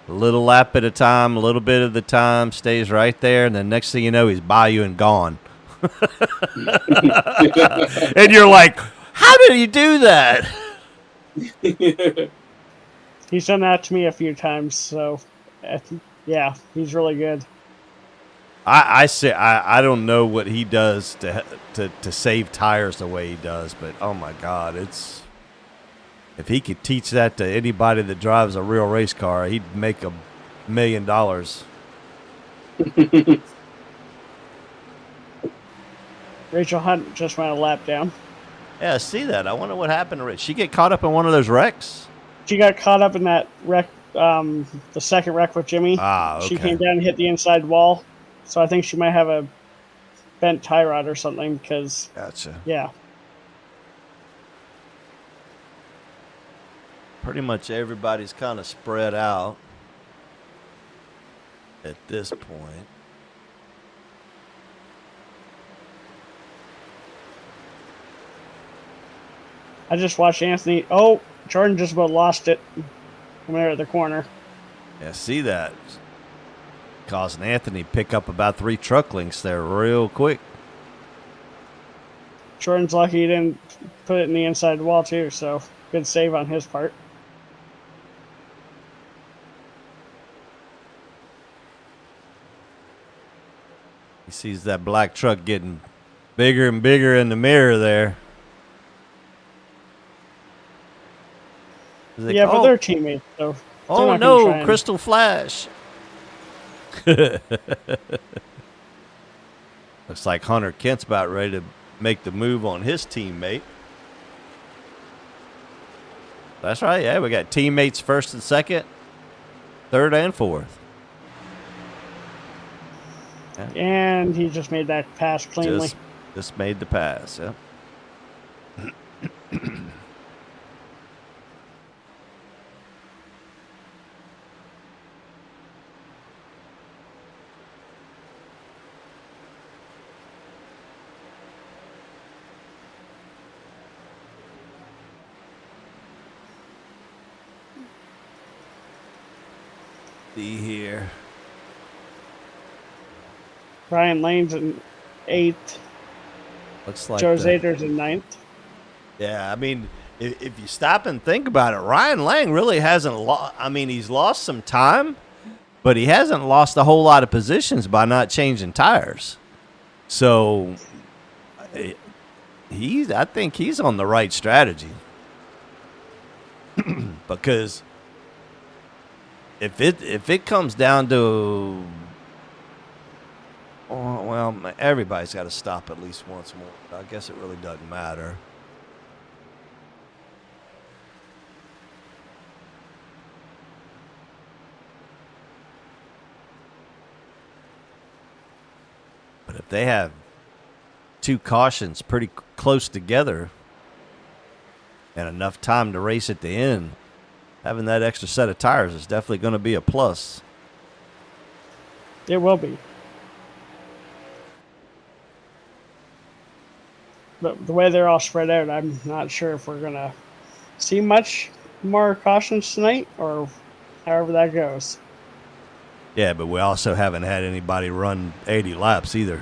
a little lap at a time, a little bit of the time, stays right there, and then next thing you know, he's by you and gone. And you're like, how did he do that? He's done that to me a few times, so yeah, he's really good. I don't know what he does to save tires the way he does, but oh my God, if he could teach that to anybody that drives a real race car, he'd make $1 million. Rachel Hunt just went a lap down. Yeah, I see that. I wonder what happened to Rich. She get caught up in one of those wrecks? She got caught up in that wreck, the second wreck with Jimmy. Ah, okay. She came down and hit the inside wall. So I think she might have a bent tie rod or something because, Gotcha. yeah. Pretty much everybody's kind of spread out at this point. I just watched Anthony. Oh, Jordan just about lost it from there at the corner. Yeah, see that. Causing Anthony pick up about 3 truck links there real quick. Jordan's lucky he didn't put it in the inside wall too, so good save on his part. He sees that black truck getting bigger and bigger in the mirror there. Like, Yeah, but they're teammates, so. Oh no, Crystal Flash. Looks like Hunter Kent's about ready to make the move on his teammate. That's right, yeah, we got teammates first and second, third and fourth. Yeah. And he just made that pass cleanly. Just made the pass, yeah. See here. Brian Lane's in 8th. Looks like Joe Zader's in 9th. Yeah, I mean, if you stop and think about it, Ryan Lang really hasn't lost. I mean, he's lost some time, but he hasn't lost a whole lot of positions by not changing tires. So, I think he's on the right strategy. Because if it comes down to, well, everybody's got to stop at least once more. I guess it really doesn't matter. But if they have 2 cautions pretty close together and enough time to race at the end, having that extra set of tires is definitely going to be a plus. It will be. But the way they're all spread out, I'm not sure if we're going to see much more cautions tonight or however that goes. Yeah, but we also haven't had anybody run 80 laps either.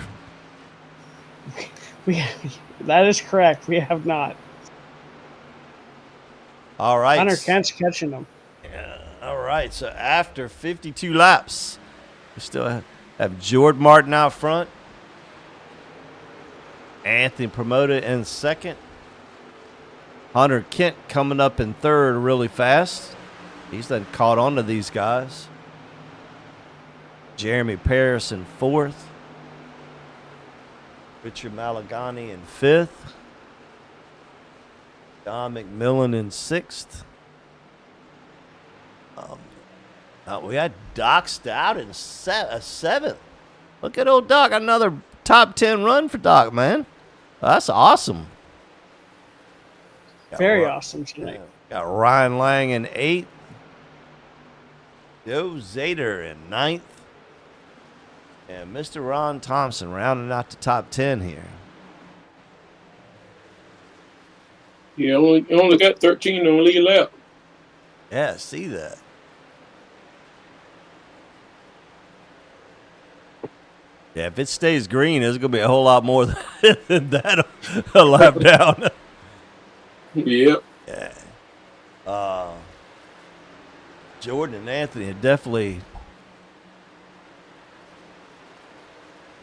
That is correct. We have not. All right. Hunter Kent's catching them. Yeah. All right. So after 52 laps, we still have Jordan Martin out front. Anthony Promoted in second. Hunter Kent coming up in third really fast. He's then caught on to these guys. Jeremy Paris in fourth. Richard Malagani in fifth. Don McMillan in sixth. We had Doc Stout in seventh. Look at old Doc. Another top 10 run for Doc, man. That's awesome. Very awesome tonight. Got Ryan Lang in eighth. Joe Zader in ninth. And Mr. Ron Thompson rounding out the top 10 here. Yeah, only got 13 on the lead lap. Yeah, see that. Yeah, if it stays green, there's going to be a whole lot more than that a lap down. Yep. Yeah. Jordan and Anthony are definitely,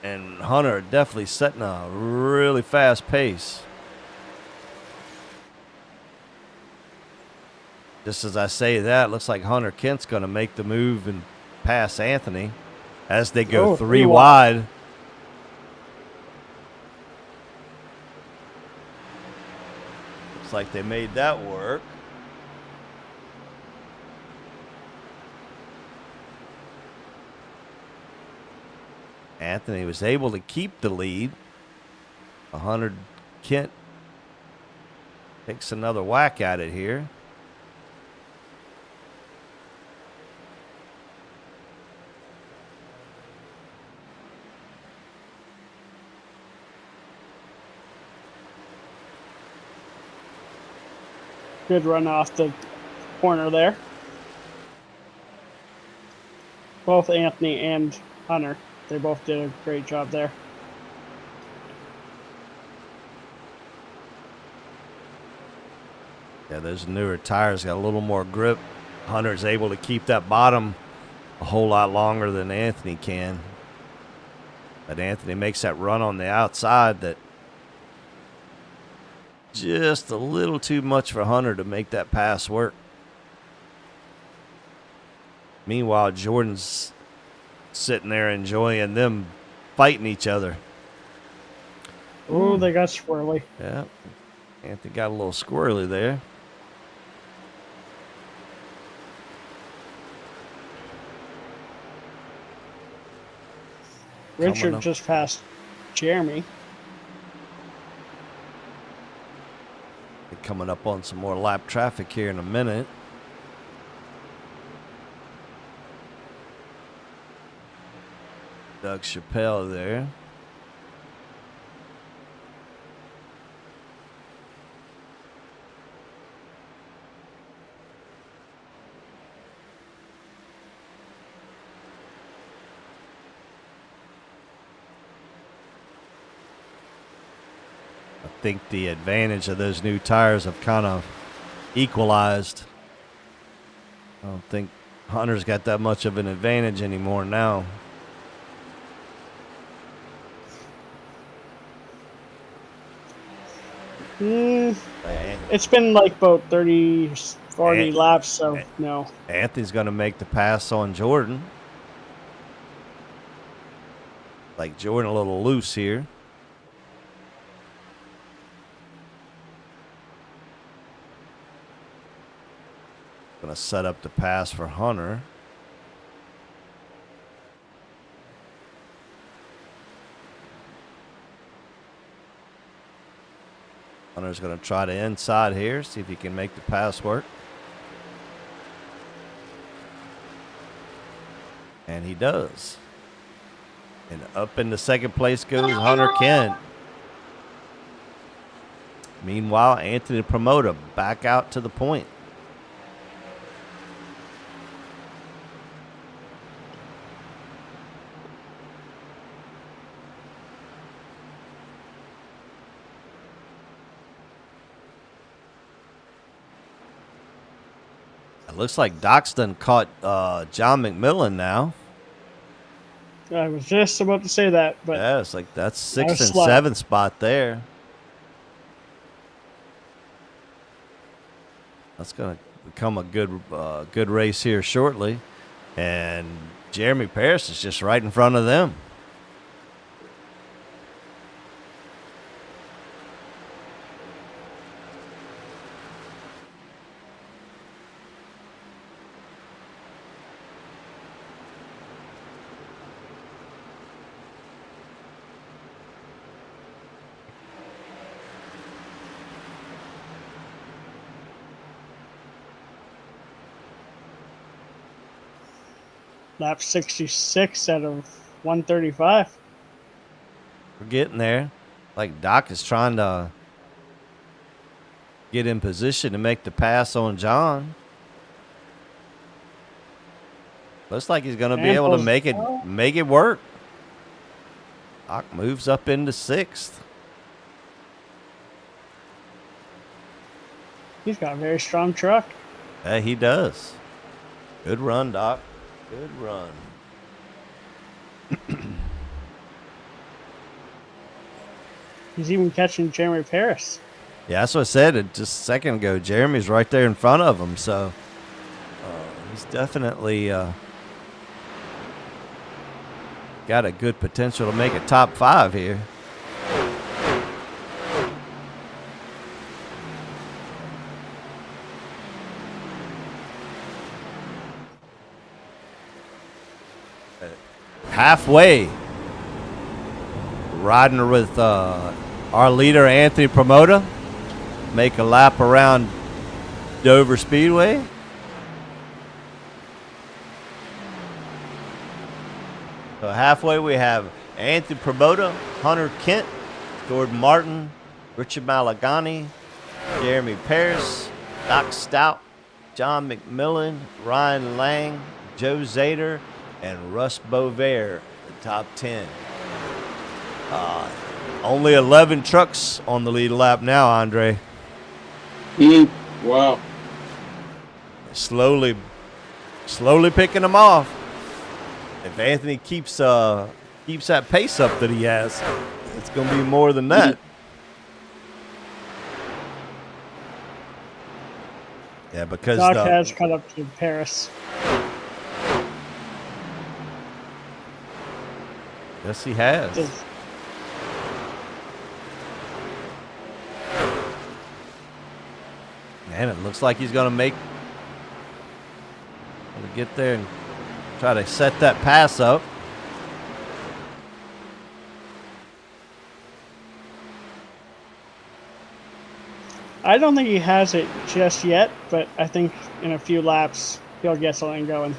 and Hunter are definitely setting a really fast pace. Just as I say that, looks like Hunter Kent's going to make the move and pass Anthony as they go three wide. Looks like they made that work. Anthony was able to keep the lead. 100 Kent takes another whack at it here. Good run off the corner there. Both Anthony and Hunter, they both did a great job there. Yeah, those newer tires got a little more grip. Hunter's able to keep that bottom a whole lot longer than Anthony can. But Anthony makes that run on the outside that just a little too much for Hunter to make that pass work. Meanwhile, Jordan's sitting there enjoying them fighting each other. Ooh, they got squirrely. Yeah, Anthony got a little squirrely there. Richard just passed Jeremy. Coming up on some more lap traffic here in a minute. Doug Chappelle there. I think the advantage of those new tires have kind of equalized. I don't think Hunter's got that much of an advantage anymore now. It's been like about 30, 40 laps, so no. Anthony's going to make the pass on Jordan. Like Jordan a little loose here. Going to set up the pass for Hunter. Hunter's going to try to inside here, see if he can make the pass work. And he does. And up into second place goes Hunter Kent. Meanwhile, Anthony Promoter back out to the point. It looks like Doc's done caught John McMillan now. I was just about to say that, but yeah, it's like that's sixth and slow. seventh spot there. That's going to become a good race here shortly, and Jeremy Paris is just right in front of them. lap 66 out of 135. We're getting there. Like Doc is trying to get in position to make the pass on John. Looks like he's going to be able to make it work. Doc moves up into sixth. He's got a very strong truck. Yeah, he does. Good run, Doc. Good run. He's even catching Jeremy Paris. Yeah, that's what I said just a second ago. Jeremy's right there in front of him, so he's definitely got a good potential to make a top five here. halfway. Riding with our leader, Anthony Promoter. Make a lap around Dover Speedway. So halfway we have Anthony Promoter, Hunter Kent, Jordan Martin, Richard Malagani, Jeremy Paris, Doc Stout, John McMillan, Ryan Lang, Joe Zader, and Russ Bovair, the top 10. Only 11 trucks on the lead lap now, Andre. Wow. Slowly picking them off. If Anthony keeps that pace up that he has, it's going to be more than that. Yeah, because Doc has caught up to Paris. Yes, he has. Man, it looks like he's going to get there and try to set that pass up. I don't think he has it just yet, but I think in a few laps he'll get something going.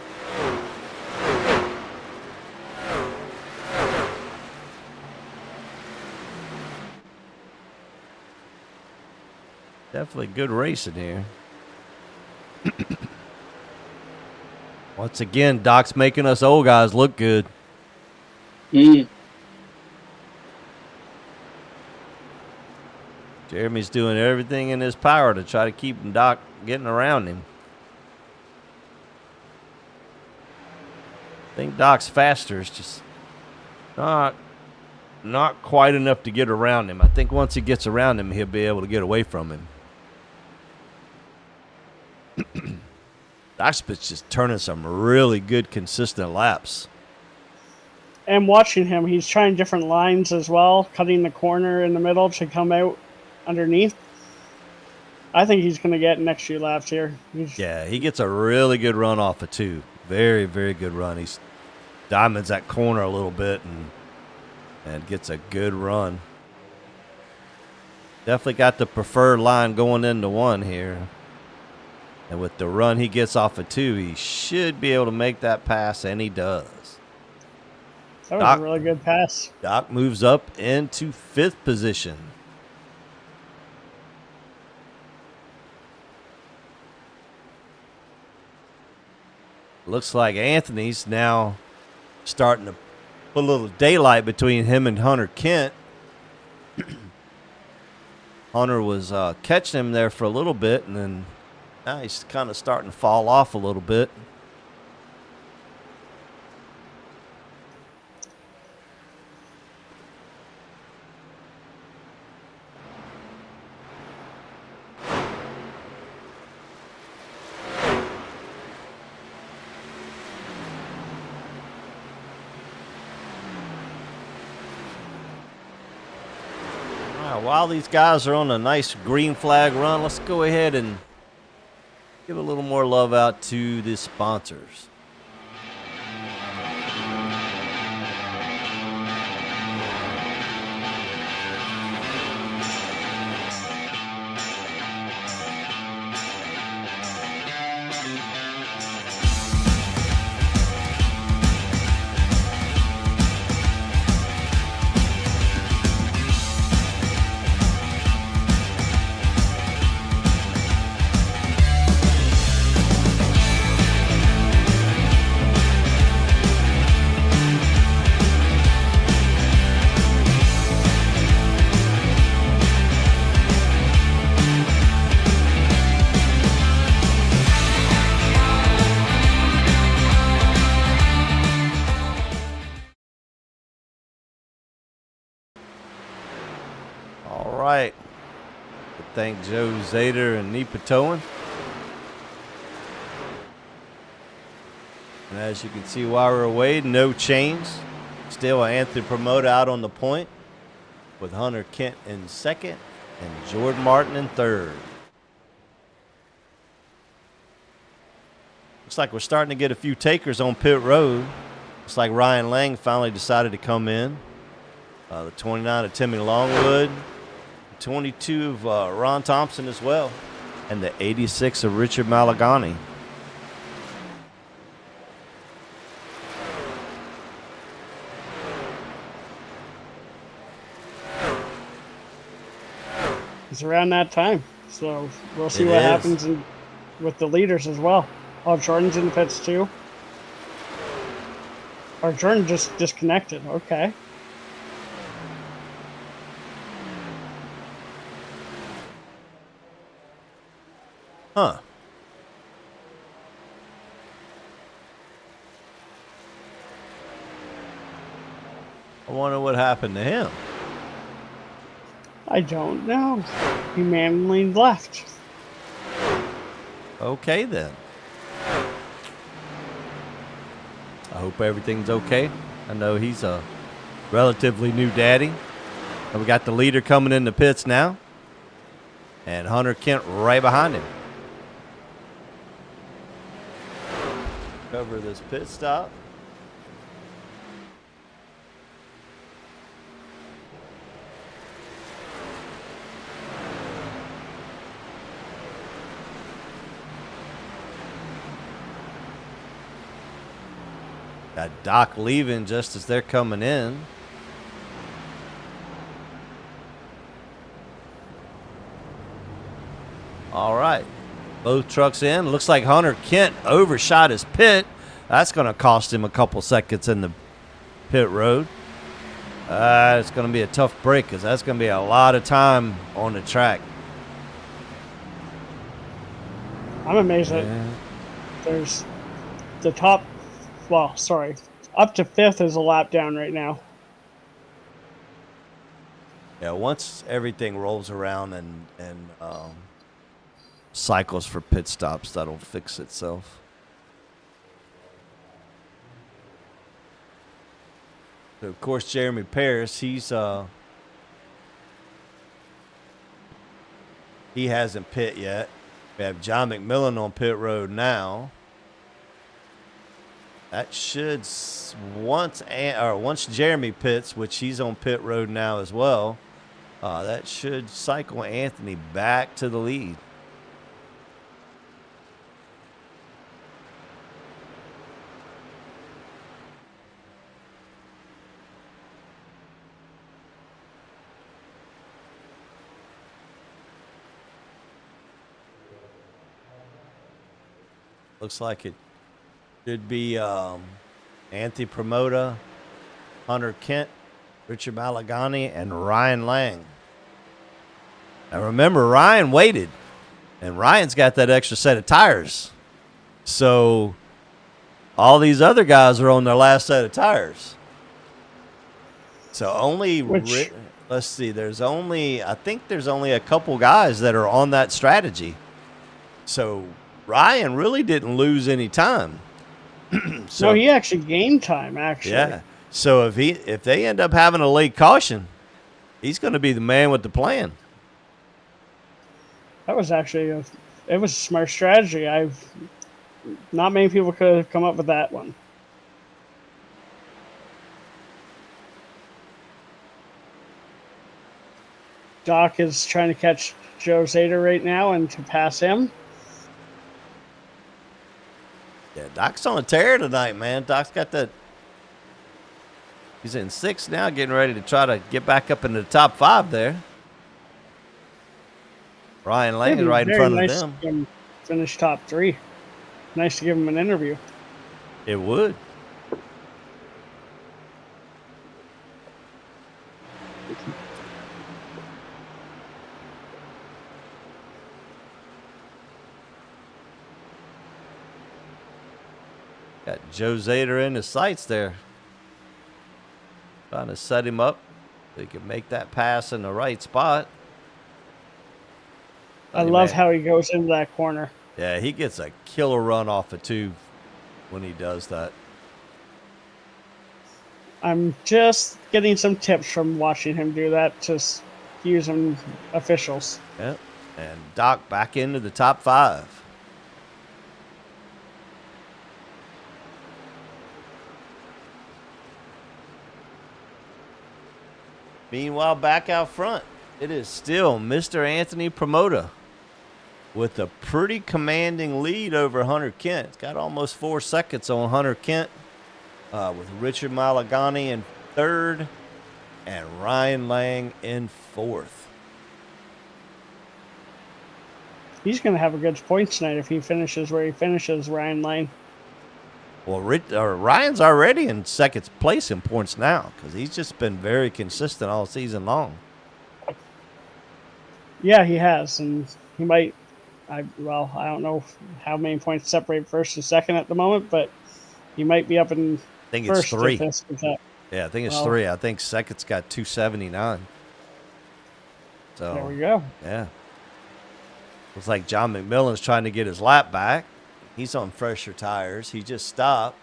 Definitely good racing here. Once again, Doc's making us old guys look good. Jeremy's doing everything in his power to try to keep Doc getting around him. I think Doc's faster. It's just not quite enough to get around him. I think once he gets around him, he'll be able to get away from him. Doc's just turning some really good, consistent laps. And watching him, he's trying different lines as well, cutting the corner in the middle to come out underneath. I think he's going to get next few laps here. Yeah, he gets a really good run off of 2. Very, very good run. He's diamonds that corner a little bit and gets a good run. Definitely got the preferred line going into 1 here. And with the run he gets off of 2, he should be able to make that pass, and he does. That was a really good pass. Doc moves up into 5th position. Looks like Anthony's now starting to put a little daylight between him and Hunter Kent. Hunter was catching him there for a little bit, and then now he's kind of starting to fall off a little bit. While these guys are on a nice green flag run, let's go ahead and give a little more love out to the sponsors. Right. Thank Joe Zader and NEPA Towing. And as you can see while we're away, no change. Still Anthony Promoter out on the point with Hunter Kent in 2nd and Jordan Martin in 3rd. Looks like we're starting to get a few takers on pit road. Looks like Ryan Lang finally decided to come in. The 29 of Timmy Longwood, the 22 of Ron Thompson as well, and the 86 of Richard Malagani. It's around that time, so we'll see It what is. happens with the leaders as well. Oh, Jordan's in the pits too. Or Jordan just disconnected. Okay. Huh. I wonder what happened to him. I don't know. He manually left. Okay, then. I hope everything's okay. I know he's a relatively new daddy. And we got the leader coming in the pits now. And Hunter Kent right behind him. Cover this pit stop. Got Doc leaving just as they're coming in. All right. Both trucks in. Looks like Hunter Kent overshot his pit. That's going to cost him a couple seconds in the pit road. It's going to be a tough break because that's going to be a lot of time on the track. I'm amazed that there's the top. Well, sorry, up to 5th is a lap down right now. Yeah, once everything rolls around and cycles for pit stops, that'll fix itself. So of course, Jeremy Paris, he hasn't pit yet. We have John McMillan on pit road now. That should once Jeremy pits, which he's on pit road now as well. That should cycle Anthony back to the lead. Looks like it should be Anthony Promoda, Hunter Kent, Richard Malagani, and Ryan Lang. Now remember, Ryan waited, and Ryan's got that extra set of tires. So all these other guys are on their last set of tires. So let's see, I think there's only a couple guys that are on that strategy. So Ryan really didn't lose any time. So he actually gained time, actually. Yeah. So if they end up having a late caution, he's going to be the man with the plan. That was actually it was a smart strategy. Not many people could have come up with that one. Doc is trying to catch Joe Zader right now and to pass him. Yeah, Doc's on a tear tonight, man. Doc's got that. He's in 6th now, getting ready to try to get back up into the top 5 there. Ryan Lang is right in front of them. To him finish top 3. Nice to give him an interview. It would. Got Joe Zader in his sights there. Trying to set him up so he can make that pass in the right spot. I love how he goes into that corner. Yeah, he gets a killer run off the tube when he does that. I'm just getting some tips from watching him do that, just using officials. Yep. And Doc back into the top 5. Meanwhile, back out front, it is still Mr. Anthony Promoter with a pretty commanding lead over Hunter Kent. It's got almost 4 seconds on Hunter Kent, with Richard Malagani in third and Ryan Lang in fourth. He's going to have a good point tonight if he finishes where he finishes, Ryan Lane. Well, Ryan's already in second place in points now because he's just been very consistent all season long. Yeah, he has, and he might. I don't know how many points separate first and second at the moment, but he might be up in I think first. it's 3. Yeah, I think it's 3. I think second's got 279. So there we go. Yeah. Looks like John McMillan's trying to get his lap back. He's on fresher tires. He just stopped.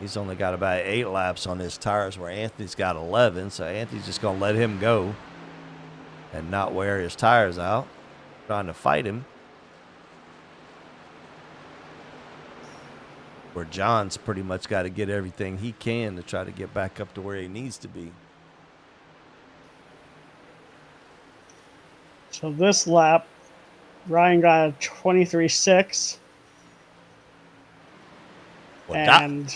He's only got about 8 laps on his tires where Anthony's got 11. So Anthony's just going to let him go and not wear his tires out, trying to fight him. Where John's pretty much got to get everything he can to try to get back up to where he needs to be. So this lap, Ryan got a 23.6. Well, And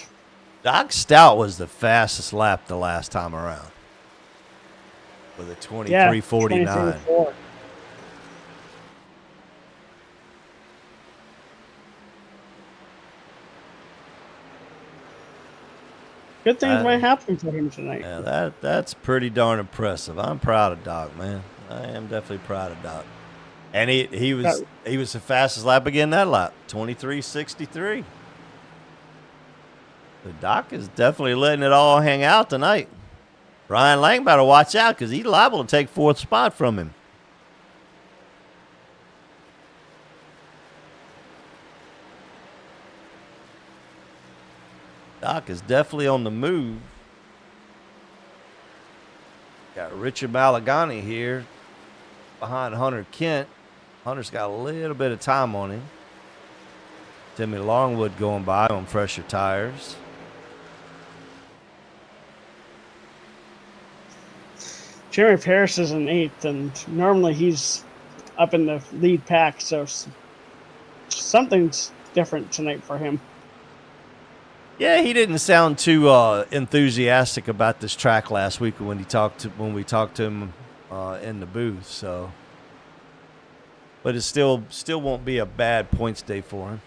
Doc Stout was the fastest lap the last time around with a 23.49. 23.4. Good things might happen for him tonight. Yeah, that's pretty darn impressive. I'm proud of Doc, man. I am definitely proud of Doc. And he was the fastest lap again that lap, 23.63. The Doc is definitely letting it all hang out tonight. Ryan Lang better watch out because he's liable to take 4th spot from him. Doc is definitely on the move. Got Richard Malagani here behind Hunter Kent. Hunter's got a little bit of time on him. Timmy Longwood going by on fresher tires. Jeremy Paris is in 8th, and normally he's up in the lead pack, so something's different tonight for him. Yeah, he didn't sound too enthusiastic about this track last week when we talked to him in the booth. So, but it still won't be a bad points day for him.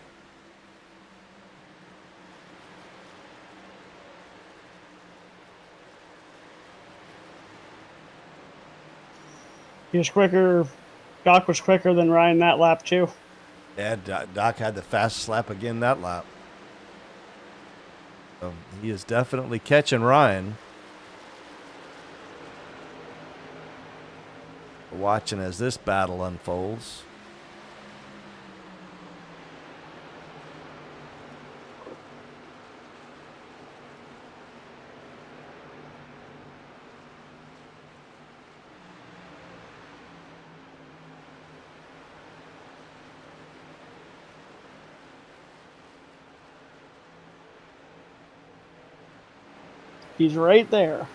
He was quicker. Doc was quicker than Ryan that lap too. Yeah, Doc had the fastest lap again that lap. So he is definitely catching Ryan. Watching as this battle unfolds. He's right there.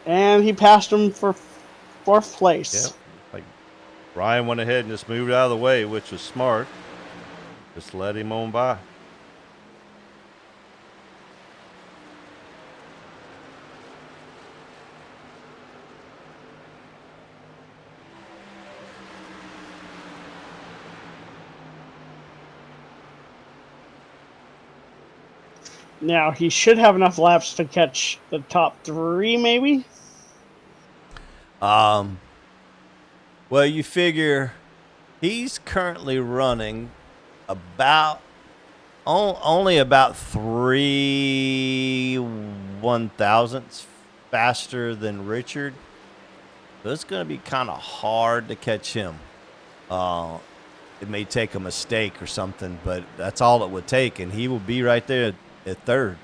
And he passed him for 4th place. Yep. Like Ryan went ahead and just moved out of the way, which was smart. Just let him on by. Now, he should have enough laps to catch the top 3, maybe? Well, you figure he's currently running only about 3 1,000ths faster than Richard. So it's going to be kind of hard to catch him. It may take a mistake or something, but that's all it would take, and he will be right there at 3rd.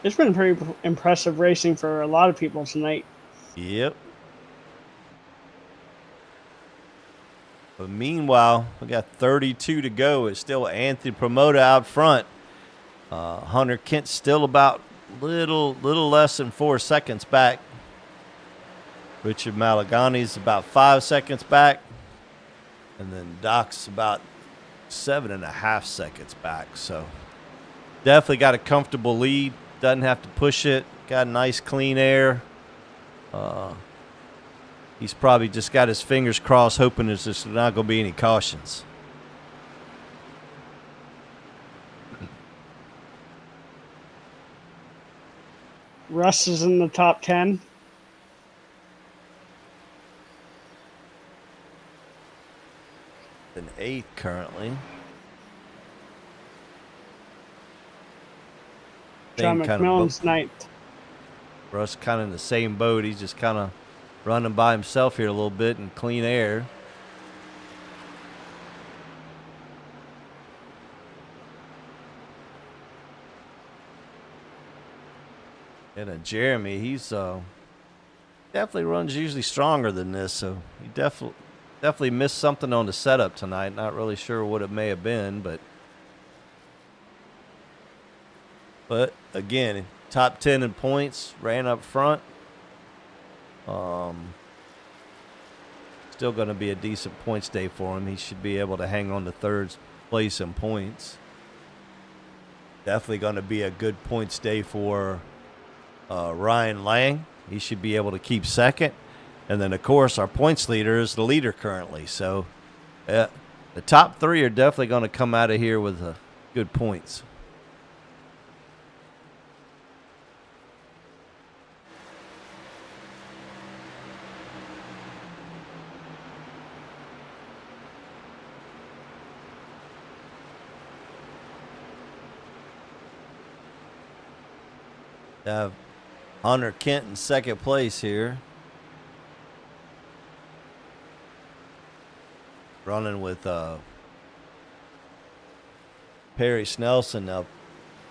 It's been pretty impressive racing for a lot of people tonight. Yep. But meanwhile, we got 32 to go. It's still Anthony Promoter out front. Hunter Kent's still about little less than 4 seconds back. Richard Malagani's about 5 seconds back. And then Doc's about 7.5 seconds back. So definitely got a comfortable lead. Doesn't have to push it. Got nice clean air. He's probably just got his fingers crossed, hoping there's just not going to be any cautions. Russ is in the top 10. In 8th currently. John McMillan's 9th. Russ kind of in the same boat. He's just kind of running by himself here a little bit in clean air. And Jeremy, he's definitely runs usually stronger than this, so he definitely missed something on the setup tonight. Not really sure what it may have been, but again, top 10 in points, ran up front. Still going to be a decent points day for him. He should be able to hang on to 3rd place in points. Definitely going to be a good points day for Ryan Lang. He should be able to keep 2nd. And then, of course, our points leader is the leader currently. So the top 3 are definitely going to come out of here with good points. Have Hunter Kent in 2nd place here. Running with Perry Snelson. Now,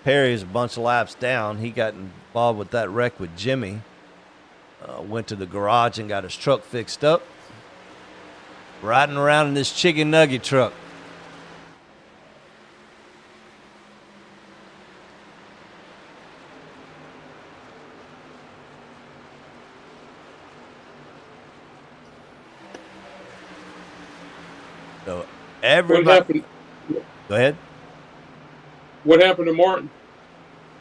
Perry's a bunch of laps down. He got involved with that wreck with Jimmy. Went to the garage and got his truck fixed up. Riding around in this chicken nugget truck. So everybody. What happened? Go ahead. What happened to Martin?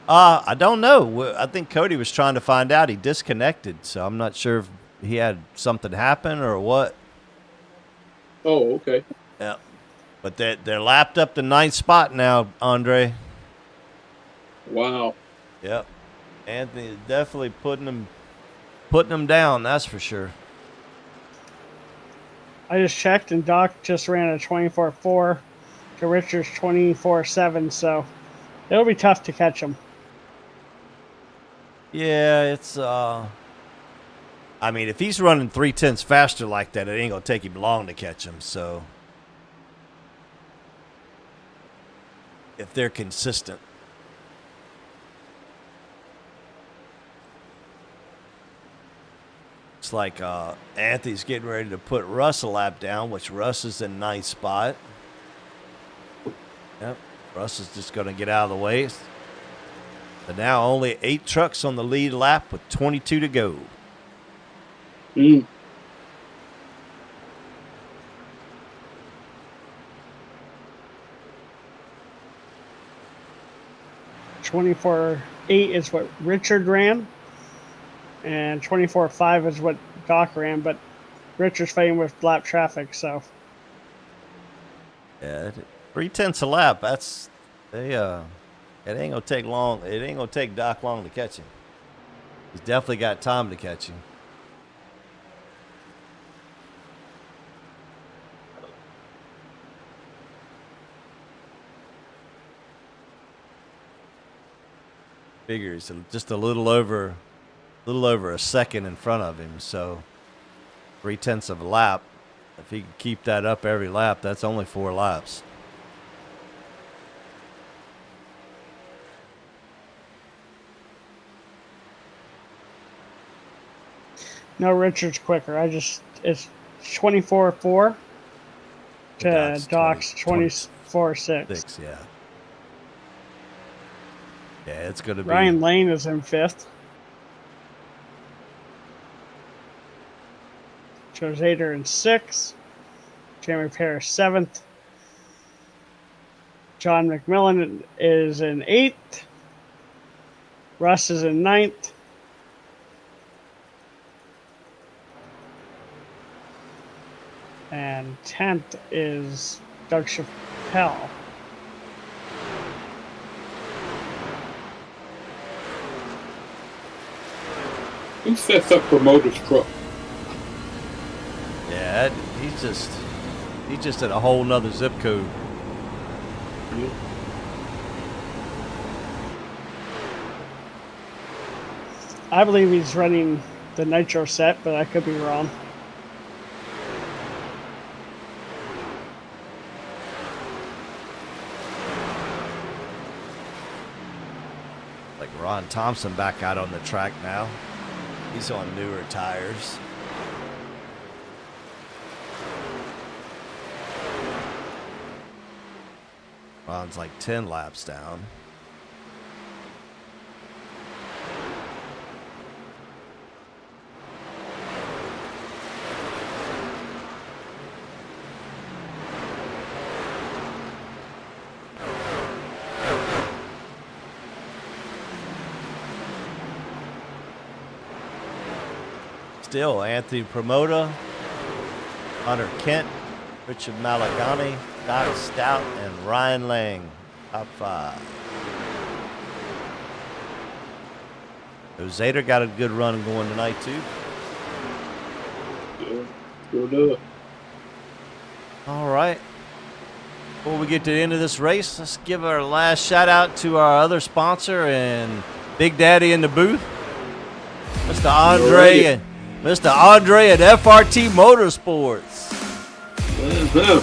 I don't know. I think Cody was trying to find out. He disconnected, so I'm not sure if he had something happen or what. Oh, okay. Yeah, but they're lapped up the 9th spot now, Andre. Wow. Yep. Anthony is definitely putting them down. That's for sure. I just checked, and Doc just ran a 24.4 to Richard's 24.7, so it'll be tough to catch him. Yeah, it's I mean, if he's running 3/10 faster like that, it ain't gonna take him long to catch him. So if they're consistent. It's like Anthony's getting ready to put Russ a lap down, which Russ is in 9th spot. Yep, Russ is just going to get out of the way. But now only 8 trucks on the lead lap with 22 to go. Mm. .24.8 is what Richard ran, and 24.5 is what Doc ran, but Richard's fighting with lap traffic, so. Yeah, 3/10 a lap. That's it ain't gonna take long. It ain't gonna take Doc long to catch him. He's definitely got time to catch him. Figures just a little over a second in front of him. So 3/10 of a lap. If he can keep that up every lap, that's only 4 laps. No, Richard's quicker. It's 24.4 to Doc's 24-6. 6, yeah. Yeah, it's going to be. Ryan Lane is in 5th. Joe Zader in 6th. Jeremy Parrish 7th. John McMillan is in 8th. Russ is in 9th. And 10th is Doug Chappelle. Who sets up promoters truck? Yeah, he's just at a whole nother zip code. Yeah. I believe he's running the Nitro set, but I could be wrong. Like Ron Thompson back out on the track now. He's on newer tires. Ron's like 10 laps down. Still, Anthony Promoda, Hunter Kent, Richard Malagani, Doc Stout, and Ryan Lang, top 5. Zader got a good run going tonight, too. Yeah, sure does. All right. Before we get to the end of this race, let's give our last shout out to our other sponsor and Big Daddy in the booth, Mr. Andre at FRT Motorsports. Uh-huh.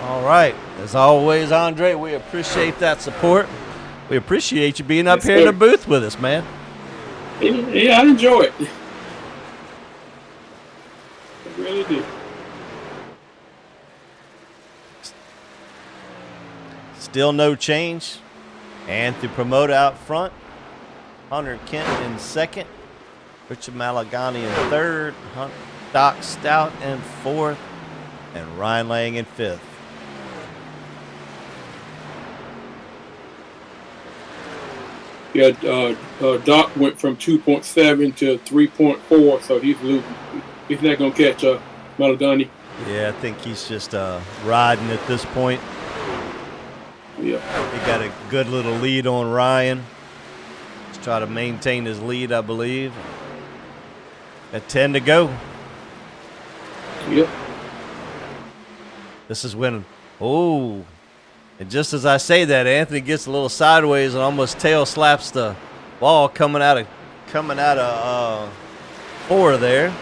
All right. As always, Andre, we appreciate that support. We appreciate you being up Yes, here in sir. the booth with us, man. Yeah, I enjoy it. I really do. Still no change. Anthony Promote out front. Hunter Kent in second. Richard Malagani in third. Doc Stout in fourth. And Ryan Lang in fifth. Yeah, Doc went from 2.7 to 3.4, so he's losing. He's not going to catch Malagani. Yeah, I think he's just riding at this point. Yeah. He got a good little lead on Ryan. Just try to maintain his lead, I believe. At 10 to go. Yep. This is when, and just as I say that, Anthony gets a little sideways and almost tail slaps the ball coming out of 4 there.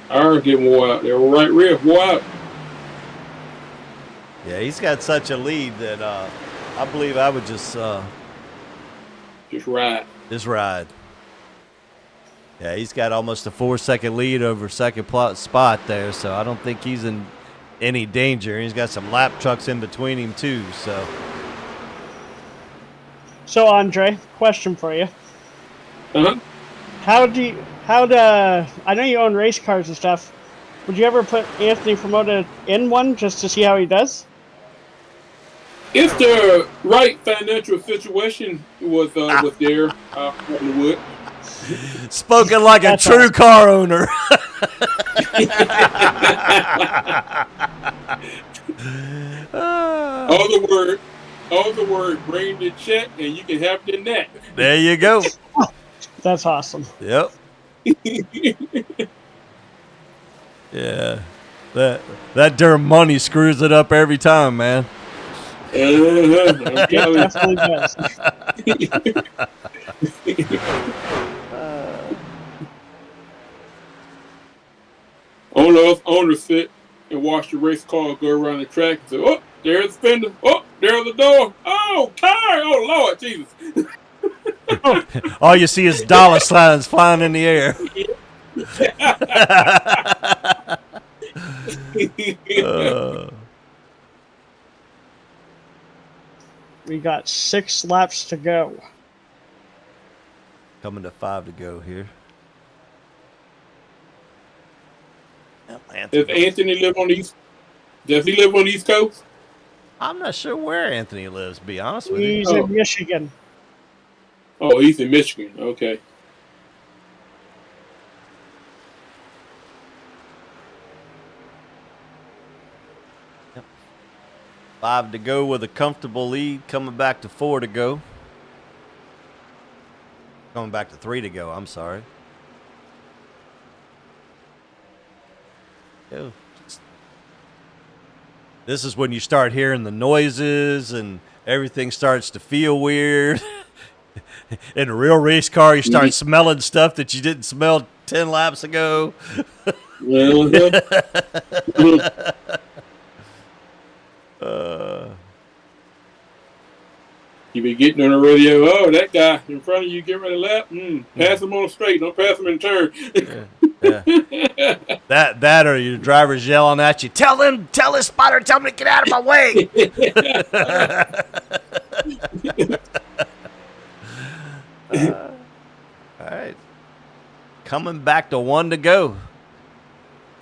Iron getting wore out there. Right rear wore out. Yeah, he's got such a lead that I believe I would just ride. Just ride. Yeah, he's got almost a 4-second lead over second spot there, so I don't think he's in any danger. He's got some lap trucks in between him too, so. So Andre, question for you. Uh-huh. I know you own race cars and stuff. Would you ever put Anthony Promoda in one just to see how he does? If the right financial situation was there, I probably would. Spoken like a That's true awesome. car owner. All the word, bring the check, and you can have it in that. There you go. That's awesome. Yep. Yeah. That darn money screws it up every time, man. I'm It telling definitely does. Owners sit and watch the race car go around the track and say, "Oh, there's the fender. Oh, there's the door. Oh, car. Oh, Lord Jesus." All you see is dollar signs flying in the air. We got 6 laps to go. Coming to 5 to go here. Does Anthony live on the East? Does he live on the East Coast? I'm not sure where Anthony lives, to be honest with you. He's in Michigan. Oh, he's in Michigan. Okay. Yep. 5 to go with a comfortable lead. Coming back to 4 to go. Coming back to 3 to go. I'm sorry. Go. This is when you start hearing the noises and everything starts to feel weird. In a real race car, you start smelling stuff that you didn't smell 10 laps ago. You be getting on the radio. Oh, that guy in front of you, get ready to lap. Pass him on the straight. Don't pass him in turn. Yeah. That or your driver's yelling at you. Tell this spotter, tell him to get out of my way. All right. Coming back to 1 to go.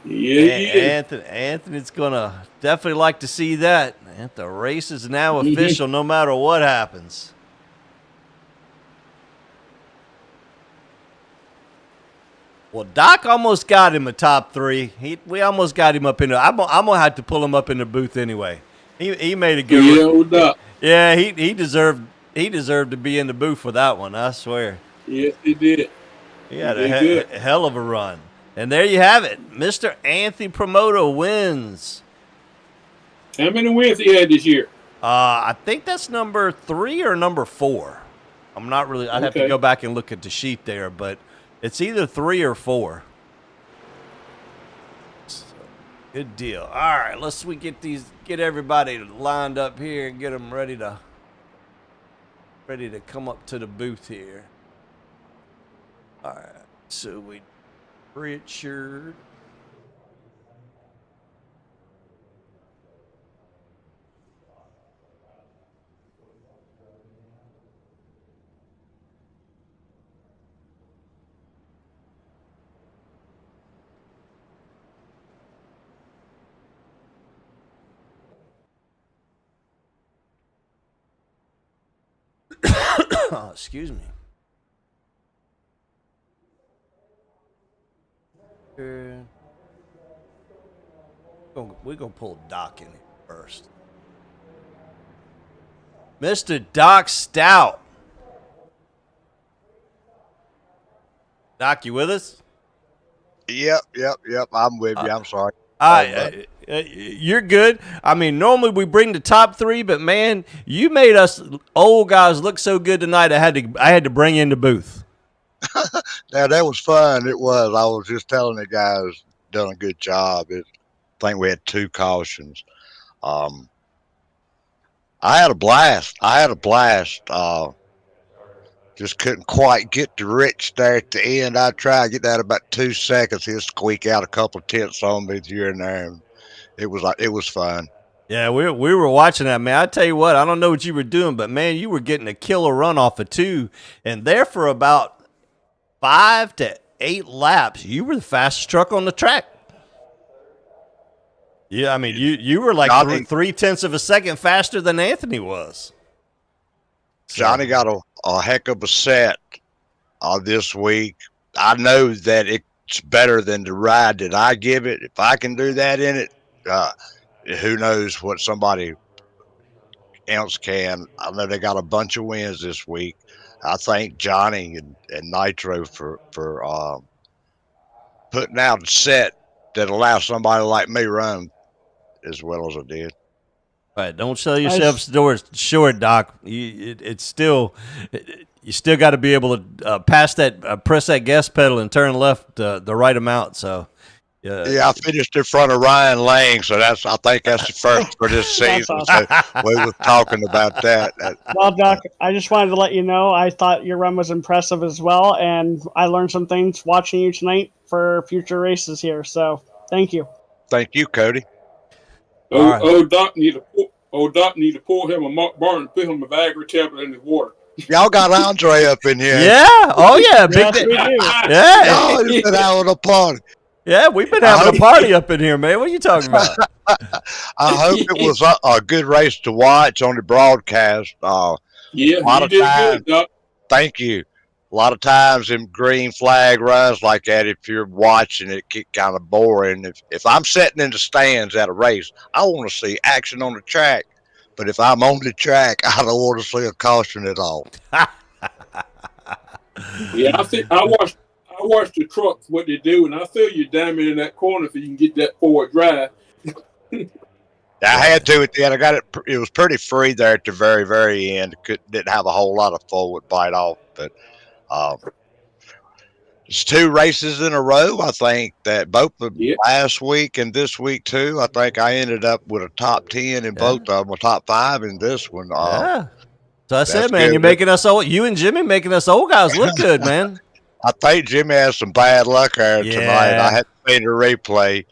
Yeah. Anthony's gonna definitely like to see that. And the race is now official no matter what happens. Well, Doc almost got him a top 3. We almost got him up in there. I'm gonna have to pull him up in the booth anyway. He made a good. Yeah, old Doc. Yeah, he deserved to be in the booth for that one. I swear. Yes, he did. He had a hell of a run. And there you have it. Mr. Anthony Promoto wins. How many wins he had this year? I think that's number 3 or number 4. I'm not really. I'd have to go back and look at the sheet there, but it's either 3 or 4. So, good deal. All right, get everybody lined up here and get them ready to come up to the booth here. All right, so Richard. Oh, excuse me. We're going to pull Doc in here first. Mr. Doc Stout. Doc, you with us? Yep. I'm with you. I'm sorry. You're good. I mean, normally we bring the top 3, but man, you made us old guys look so good tonight. I had to bring you in the booth. Now that was fun. It was. I was just telling the guys done a good job. I think we had 2 cautions. I had a blast. Just couldn't quite get to Rich there at the end. I tried to get that about 2 seconds. He'll squeak out a couple of tenths on me here and there. And it was fun. Yeah, we were watching that, man. I tell you what, I don't know what you were doing, but man, you were getting a killer run off of 2, and there for about 5 to 8 laps, you were the fastest truck on the track. Yeah, I mean, you were like Johnny- 3/10 of a second faster than Anthony was. So- Johnny got a heck of a set this week. I know that it's better than the ride that I give it. If I can do that in it, who knows what somebody else can. I know they got a bunch of wins this week. I thank Johnny and Nitro for putting out a set that allows somebody like me run as well as I did. Right, don't sell yourself short, Doc. It's still, you still got to be able to press that gas pedal and turn left the right amount. So, yeah, I finished in front of Ryan Lang, so I think that's the first for this season. awesome. So we were talking about that. Well, Doc, I just wanted to let you know I thought your run was impressive as well, and I learned some things watching you tonight for future races here. So, thank you. Thank you, Cody. Doc need to pour him a Mark Barton and put him a Viagra tablet in his water. Y'all got Andre up in here. yeah, oh yeah, big Yes, we do. yeah, Y'all just been having a party. yeah. We've been having a party up in here, man. What are you talking about? I hope it was a good race to watch on the broadcast. Yeah, A lot you of did time. good, Doc. Thank you. A lot of times in green flag runs like that, if you're watching it, get kind of boring. If I'm sitting in the stands at a race, I want to see action on the track. But if I'm on the track, I don't want to see a caution at all. Yeah, I watched the trucks what they do, and I feel you diamond in that corner so you can get that forward drive. I had to at the end. I got it. It was pretty free there at the very, very end. Didn't have a whole lot of forward bite off, but it's 2 races in a row. I think that both the last week and this week too. I think I ended up with a top 10 in both of them, a top 5 in this one. Yeah. So I said, man, good. you're making us old. You and Jimmy making us old guys look good, man. I think Jimmy has some bad luck there tonight. I had to see the replay.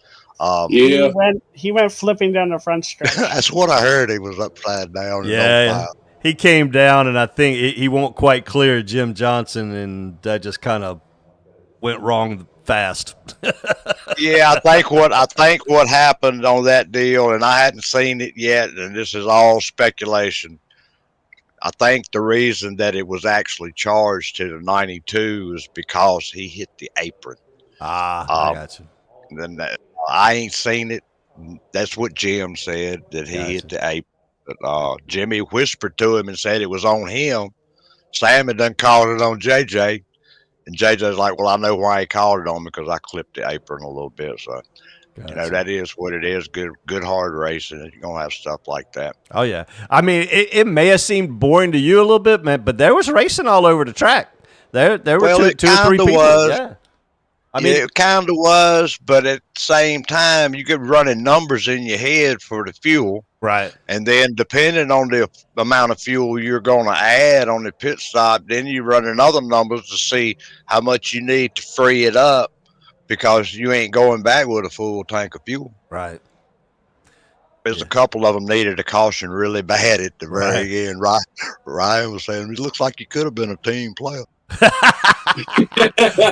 He went flipping down the front stretch. That's what I heard. He was upside down. Yeah, he came down, and I think he won't quite clear Jim Johnson, and that just kind of went wrong fast. Yeah, I think what happened on that deal, and I hadn't seen it yet, and this is all speculation. I think the reason that it was actually charged to the 92 is because he hit the apron. I got you. Then I ain't seen it. That's what Jim said, that he hit the apron. But Jimmy whispered to him and said it was on him. Sam had done called it on JJ. And JJ's like, well, I know why he called it on me, because I clipped the apron a little bit. So, that is what it is. Good hard racing. You're going to have stuff like that. Oh, yeah. I mean, it may have seemed boring to you a little bit, man, but there was racing all over the track. There were two or three people. Yeah. I mean, it kind of was, but at the same time, you could running numbers in your head for the fuel. Right. And then depending on the amount of fuel you're going to add on the pit stop, then you run other numbers to see how much you need to free it up, because you ain't going back with a full tank of fuel. Right. There's a couple of them needed a caution really bad at the very end. Ryan was saying, it looks like you could have been a team player.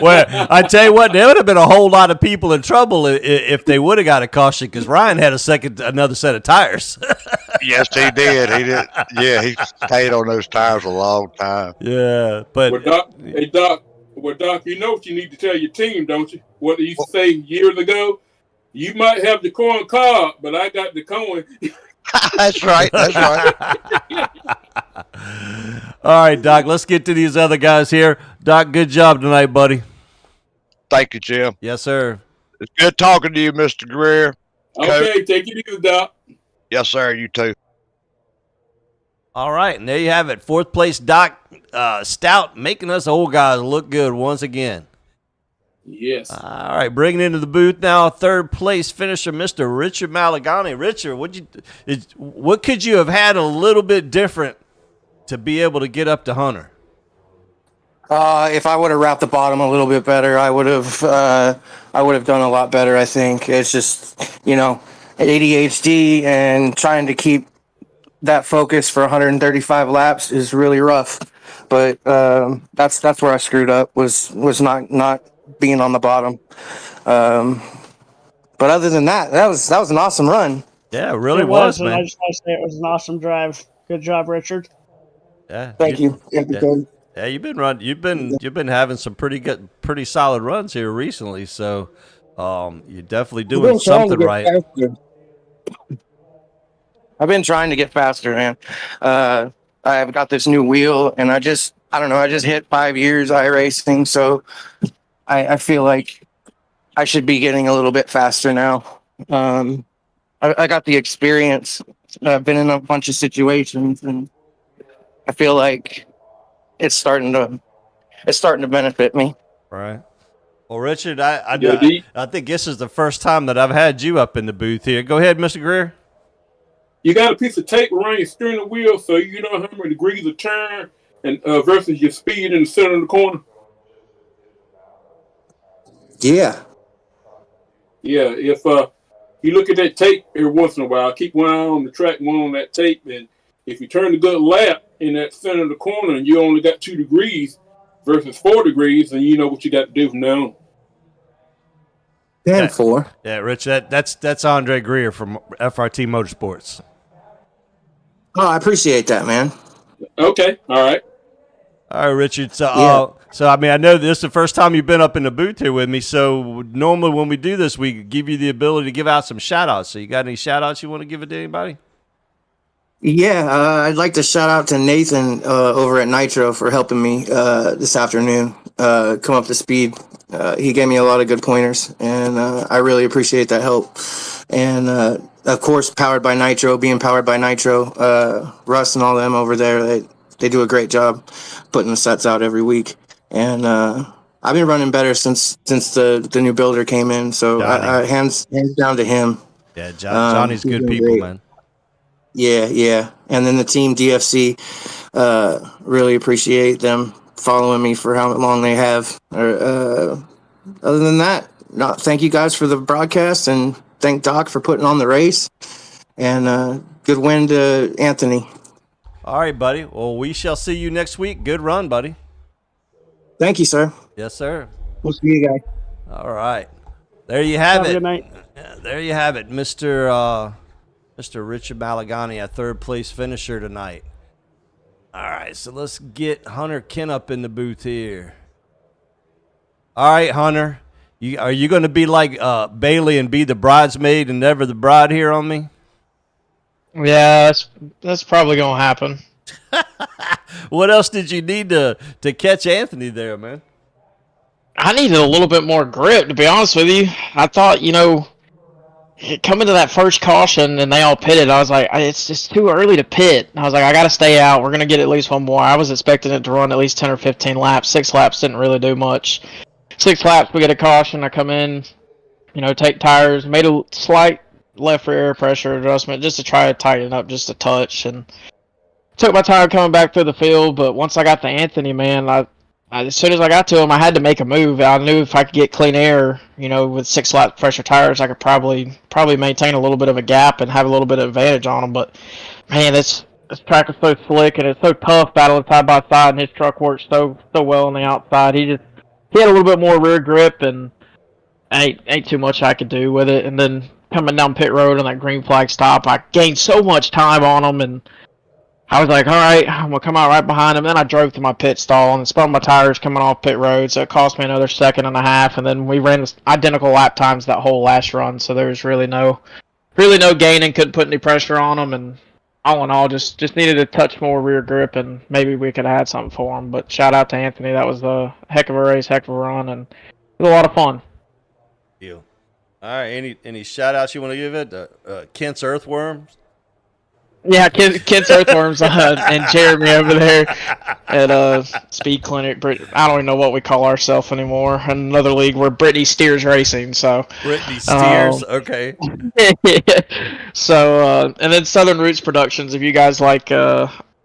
Well, I tell you what, there would have been a whole lot of people in trouble if they would have got a caution, because Ryan had another set of tires. Yes, he did. He did. Yeah, he stayed on those tires a long time. Yeah, but Doc, you know what you need to tell your team, don't you? What they used to say years ago? You might have the corn cob, but I got the coin. That's right. That's right. All right, Doc, let's get to these other guys here. Doc, good job tonight, buddy. Thank you, Jim. Yes, sir. It's good talking to you, Mr. Greer. Okay, take it easy, Doc. Yes, sir. You too. All right, and there you have it. 4th place, Doc Stout, making us old guys look good once again. Yes. All right, bringing into the booth now, 3rd place finisher, Mr. Richard Malagani. Richard, what could you have had a little bit different to be able to get up to Hunter? If I would have wrapped the bottom a little bit better, I would have done a lot better. I think it's just, ADHD and trying to keep that focus for 135 laps is really rough. But that's where I screwed up, was not being on the bottom. But other than that, that was an awesome run. Yeah, it really It was, and I man. just want to say it was an awesome drive. Good job, Richard. Yeah, Thank you. Yeah, you've been having some pretty solid runs here recently. So, you're definitely I've doing been trying to something get right. faster. I've been trying to get faster, man. I've got this new wheel, and I don't know. I just hit 5 years iRacing, so I feel like I should be getting a little bit faster now. I got the experience. I've been in a bunch of situations, and I feel like it's starting to benefit me. Right. Well, Richard, I think this is the first time that I've had you up in the booth here. Go ahead, Mr. Greer. You got a piece of tape around your steering wheel so you know how many degrees of turn and versus your speed in the center of the corner. Yeah. Yeah, if you look at that tape every once in a while, keep one eye on the track, one on that tape, and if you turn a good lap in that center of the corner and you only got 2 degrees versus 4 degrees, then you know what you got to do from now on. 10-4. Yeah, Rich, that's Andre Greer from FRT Motorsports. Oh, I appreciate that, man. Okay, all right. All right, Richard. So, I mean, I know this is the first time you've been up in the booth here with me. So, normally when we do this, we give you the ability to give out some shout-outs. So, you got any shout-outs you want to give it to anybody? Yeah, I'd like to shout out to Nathan over at Nitro for helping me this afternoon come up to speed. He gave me a lot of good pointers, and I really appreciate that help. And of course, being powered by Nitro, Russ and all them over there, they do a great job putting the sets out every week. And I've been running better since the new builder came in. So hands down to him. Yeah, Johnny's good people, great. Man. Yeah. And then the team DFC, really appreciate them following me for how long they have. Other than that, thank you guys for the broadcast, and thank Doc for putting on the race. And good win to Anthony. All right, buddy. Well, we shall see you next week. Good run, buddy. Thank you, sir. Yes, sir. We'll see you guys. All right. There you have it. Good night. There you have it, Mr. Richard Malagani, a third place finisher tonight. All right, so let's get Hunter Kent up in the booth here. All right, Hunter, are you going to be like Bailey and be the bridesmaid and never the bride here on me? Yeah, that's probably going to happen. What else did you need to catch Anthony there, man? I needed a little bit more grip, to be honest with you. I thought, coming to that first caution and they all pitted, I was like, it's just too early to pit. I was like, I got to stay out. We're going to get at least one more. I was expecting it to run at least 10 or 15 laps. 6 laps didn't really do much. 6 laps, we get a caution. I come in, take tires, made a slight left rear air pressure adjustment just to try to tighten up just a touch, and took my time coming back through the field. But once I got to Anthony, man, I as soon as I got to him, I had to make a move. I knew if I could get clean air, with 6 lap pressure tires, I could probably maintain a little bit of a gap and have a little bit of advantage on him. But man, this track is so slick and it's so tough battling side by side, and his truck works so well on the outside. He had a little bit more rear grip, and ain't too much I could do with it. And then coming down pit road on that green flag stop, I gained so much time on him, and I was like, all right, I'm going to come out right behind him. Then I drove to my pit stall and spun my tires coming off pit road, so it cost me another 1.5 seconds. And then we ran identical lap times that whole last run, so there was really no gaining, couldn't put any pressure on him. And all in all, just needed a touch more rear grip, and maybe we could have had something for him. But shout out to Anthony. That was a heck of a race, heck of a run, and it was a lot of fun. Deal. All right, any shout-outs you want to give it? Kent's Earthworms? Yeah, Kent's Earthworms and Jeremy over there at Speed Clinic. I don't even know what we call ourselves anymore. Another league where Brittany Steers Racing. So Brittany Steers, okay. So and then Southern Roots Productions. If you guys like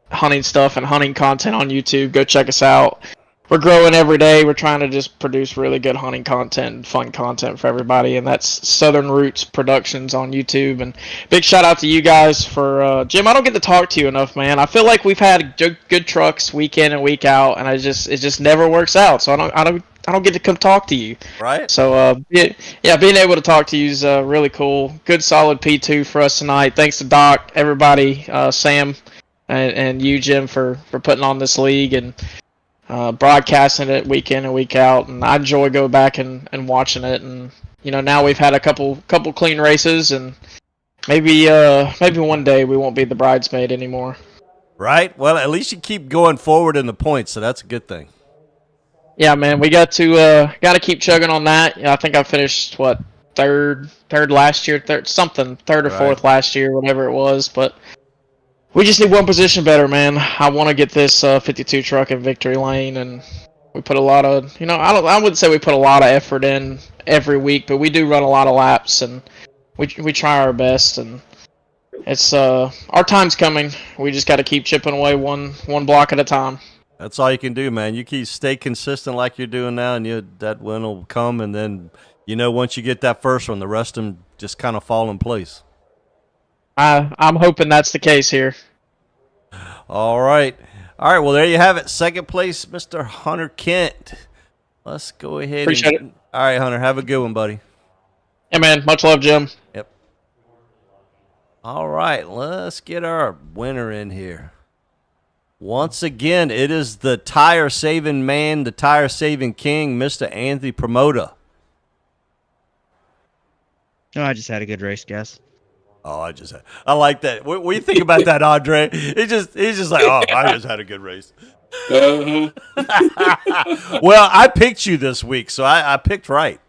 hunting stuff and hunting content on YouTube, go check us out. We're growing every day. We're trying to just produce really good hunting content and fun content for everybody, and that's Southern Roots Productions on YouTube. And big shout out to you guys for Jim. I don't get to talk to you enough, man. I feel like we've had good trucks week in and week out, and it just never works out. So I don't get to come talk to you. Right. So yeah, being able to talk to you is really cool. Good solid P2 for us tonight. Thanks to Doc, everybody, Sam, and you, Jim, for putting on this league and broadcasting it week in and week out. And I enjoy going back and watching it. And now we've had a couple clean races, and maybe one day we won't be the bridesmaid anymore. Right. Well, at least you keep going forward in the points, so that's a good thing. Yeah, man, we got to keep chugging on that. I think I finished third last year, third or fourth last year, whatever it was. But we just need one position better, man. I want to get this 52 truck in victory lane, and we put a lot of I wouldn't say we put a lot of effort in every week, but we do run a lot of laps, and we try our best, and it's our time's coming. We just got to keep chipping away one block at a time. That's all you can do, man. You stay consistent like you're doing now, and that win will come. And then, once you get that first one, the rest of them just kind of fall in place. I'm hoping that's the case here. All right. Well, there you have it. Second place, Mr. Hunter Kent. Let's go ahead. Appreciate it. All right, Hunter. Have a good one, buddy. Yeah, man. Much love, Jim. Yep. All right. Let's get our winner in here. Once again, it is the tire-saving man, the tire-saving king, Mr. Anthony Promoter. No, I just had a good race, guys. Oh, I like that. What do you think about that, Andre? He's just like, oh, I just had a good race. Well, I picked you this week, so I picked right.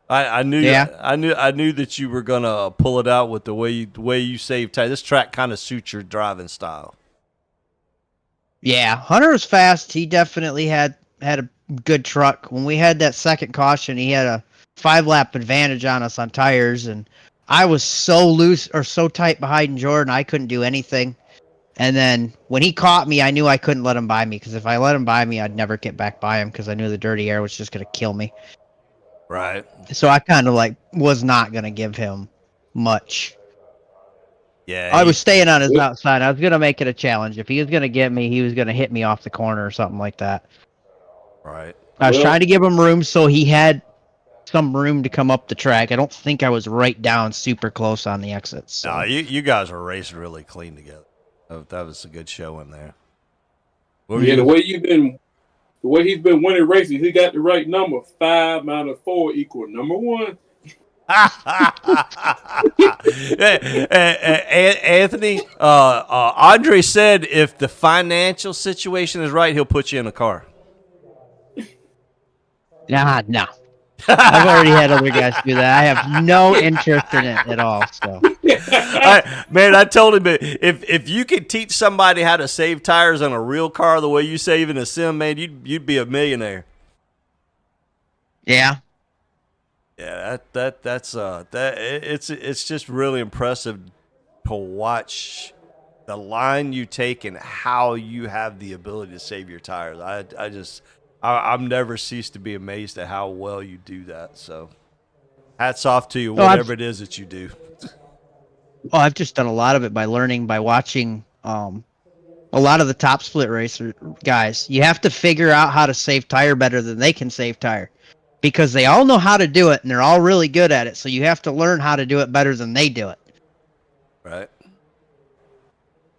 I knew that you were gonna pull it out with the way you save time. This track kind of suits your driving style. Yeah, Hunter was fast. He definitely had a good truck. When we had that second caution, he had a 5-lap advantage on us on tires, and I was so loose or so tight behind Jordan, I couldn't do anything. And then when he caught me, I knew I couldn't let him by me, because if I let him by me, I'd never get back by him, because I knew the dirty air was just going to kill me. Right. So I kind of was not going to give him much. Yeah. I was staying on his outside. I was going to make it a challenge. If he was going to get me, he was going to hit me off the corner or something like that. Right. I was trying to give him room so he had some room to come up the track. I don't think I was right down super close on the exits. So. No, you guys were racing really clean together. That was a good show in there. The way he's been winning races, he got the right number. 5 out of 4 equal number 1. Anthony, Andre said if the financial situation is right, he'll put you in a car. No. I've already had other guys do that. I have no interest in it at all. So, I told him if you could teach somebody how to save tires on a real car the way you save in a sim, man, you'd be a millionaire. Yeah. Yeah, it's just really impressive to watch the line you take and how you have the ability to save your tires. I've never ceased to be amazed at how well you do that. So, hats off to you, whatever it is that you do. Oh, I've just done a lot of it by watching a lot of the top split racer guys. You have to figure out how to save tire better than they can save tire, because they all know how to do it and they're all really good at it. So you have to learn how to do it better than they do it. Right.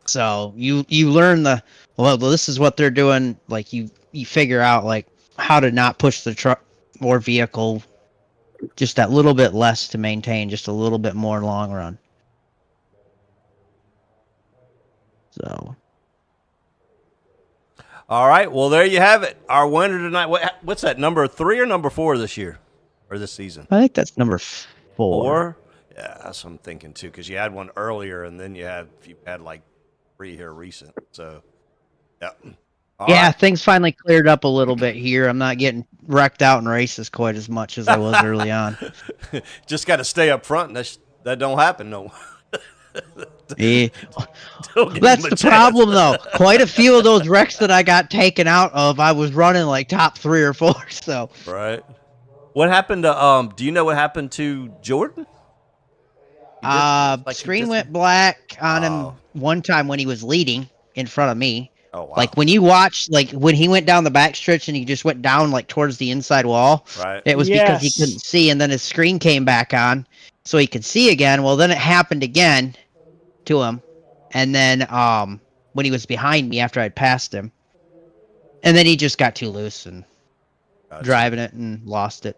So you learn this is what they're doing. Like you figure out how to not push the truck or vehicle just that little bit less to maintain, just a little bit more long run. So. All right. Well, there you have it. Our winner tonight. What's that, number 3 or number 4 this year or this season? I think that's number 4. 4? Yeah, that's what I'm thinking too, because you had one earlier and then you had 3 here recent. So, yeah. All right. Things finally cleared up a little bit here. I'm not getting wrecked out in races quite as much as I was early on. Just got to stay up front, and that don't happen no more. Yeah. That's the problem, though. Quite a few of those wrecks that I got taken out of, I was running top 3 or 4. So right. What happened to do you know what happened to Jordan? Screen went black on him one time when he was leading in front of me. Oh wow! Like when you watch, like when he went down the backstretch and he just went down like towards the inside wall, Right. it was because he Yes. couldn't see, and then his screen came back on, so he could see again. Well, then it happened again to him, and then when he was behind me after I'd passed him, and then he just got too loose and Gotcha. driving it and lost it.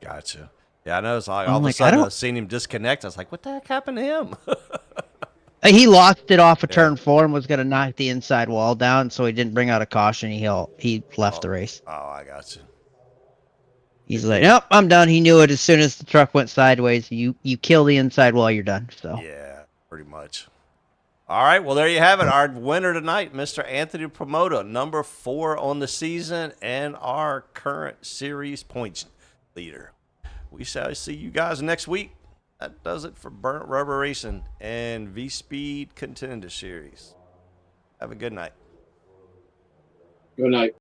Gotcha. Yeah, I know. It's like I'm all of a like, I sudden don't- I've seen him disconnect. I was like, what the heck happened to him? He lost it off of Yeah. turn 4 and was going to knock the inside wall down, so he didn't bring out a caution. He left the race. Oh, I got you. He's like, nope, I'm done. He knew it as soon as the truck went sideways. You kill the inside wall, you're done. So Yeah, pretty much. All right, well, there you have it. Our winner tonight, Mr. Anthony Promoto, number 4 on the season and our current series points leader. We shall see you guys next week. That does it for Burnt Rubber Racing and VSpeed Contender Series. Have a good night. Good night.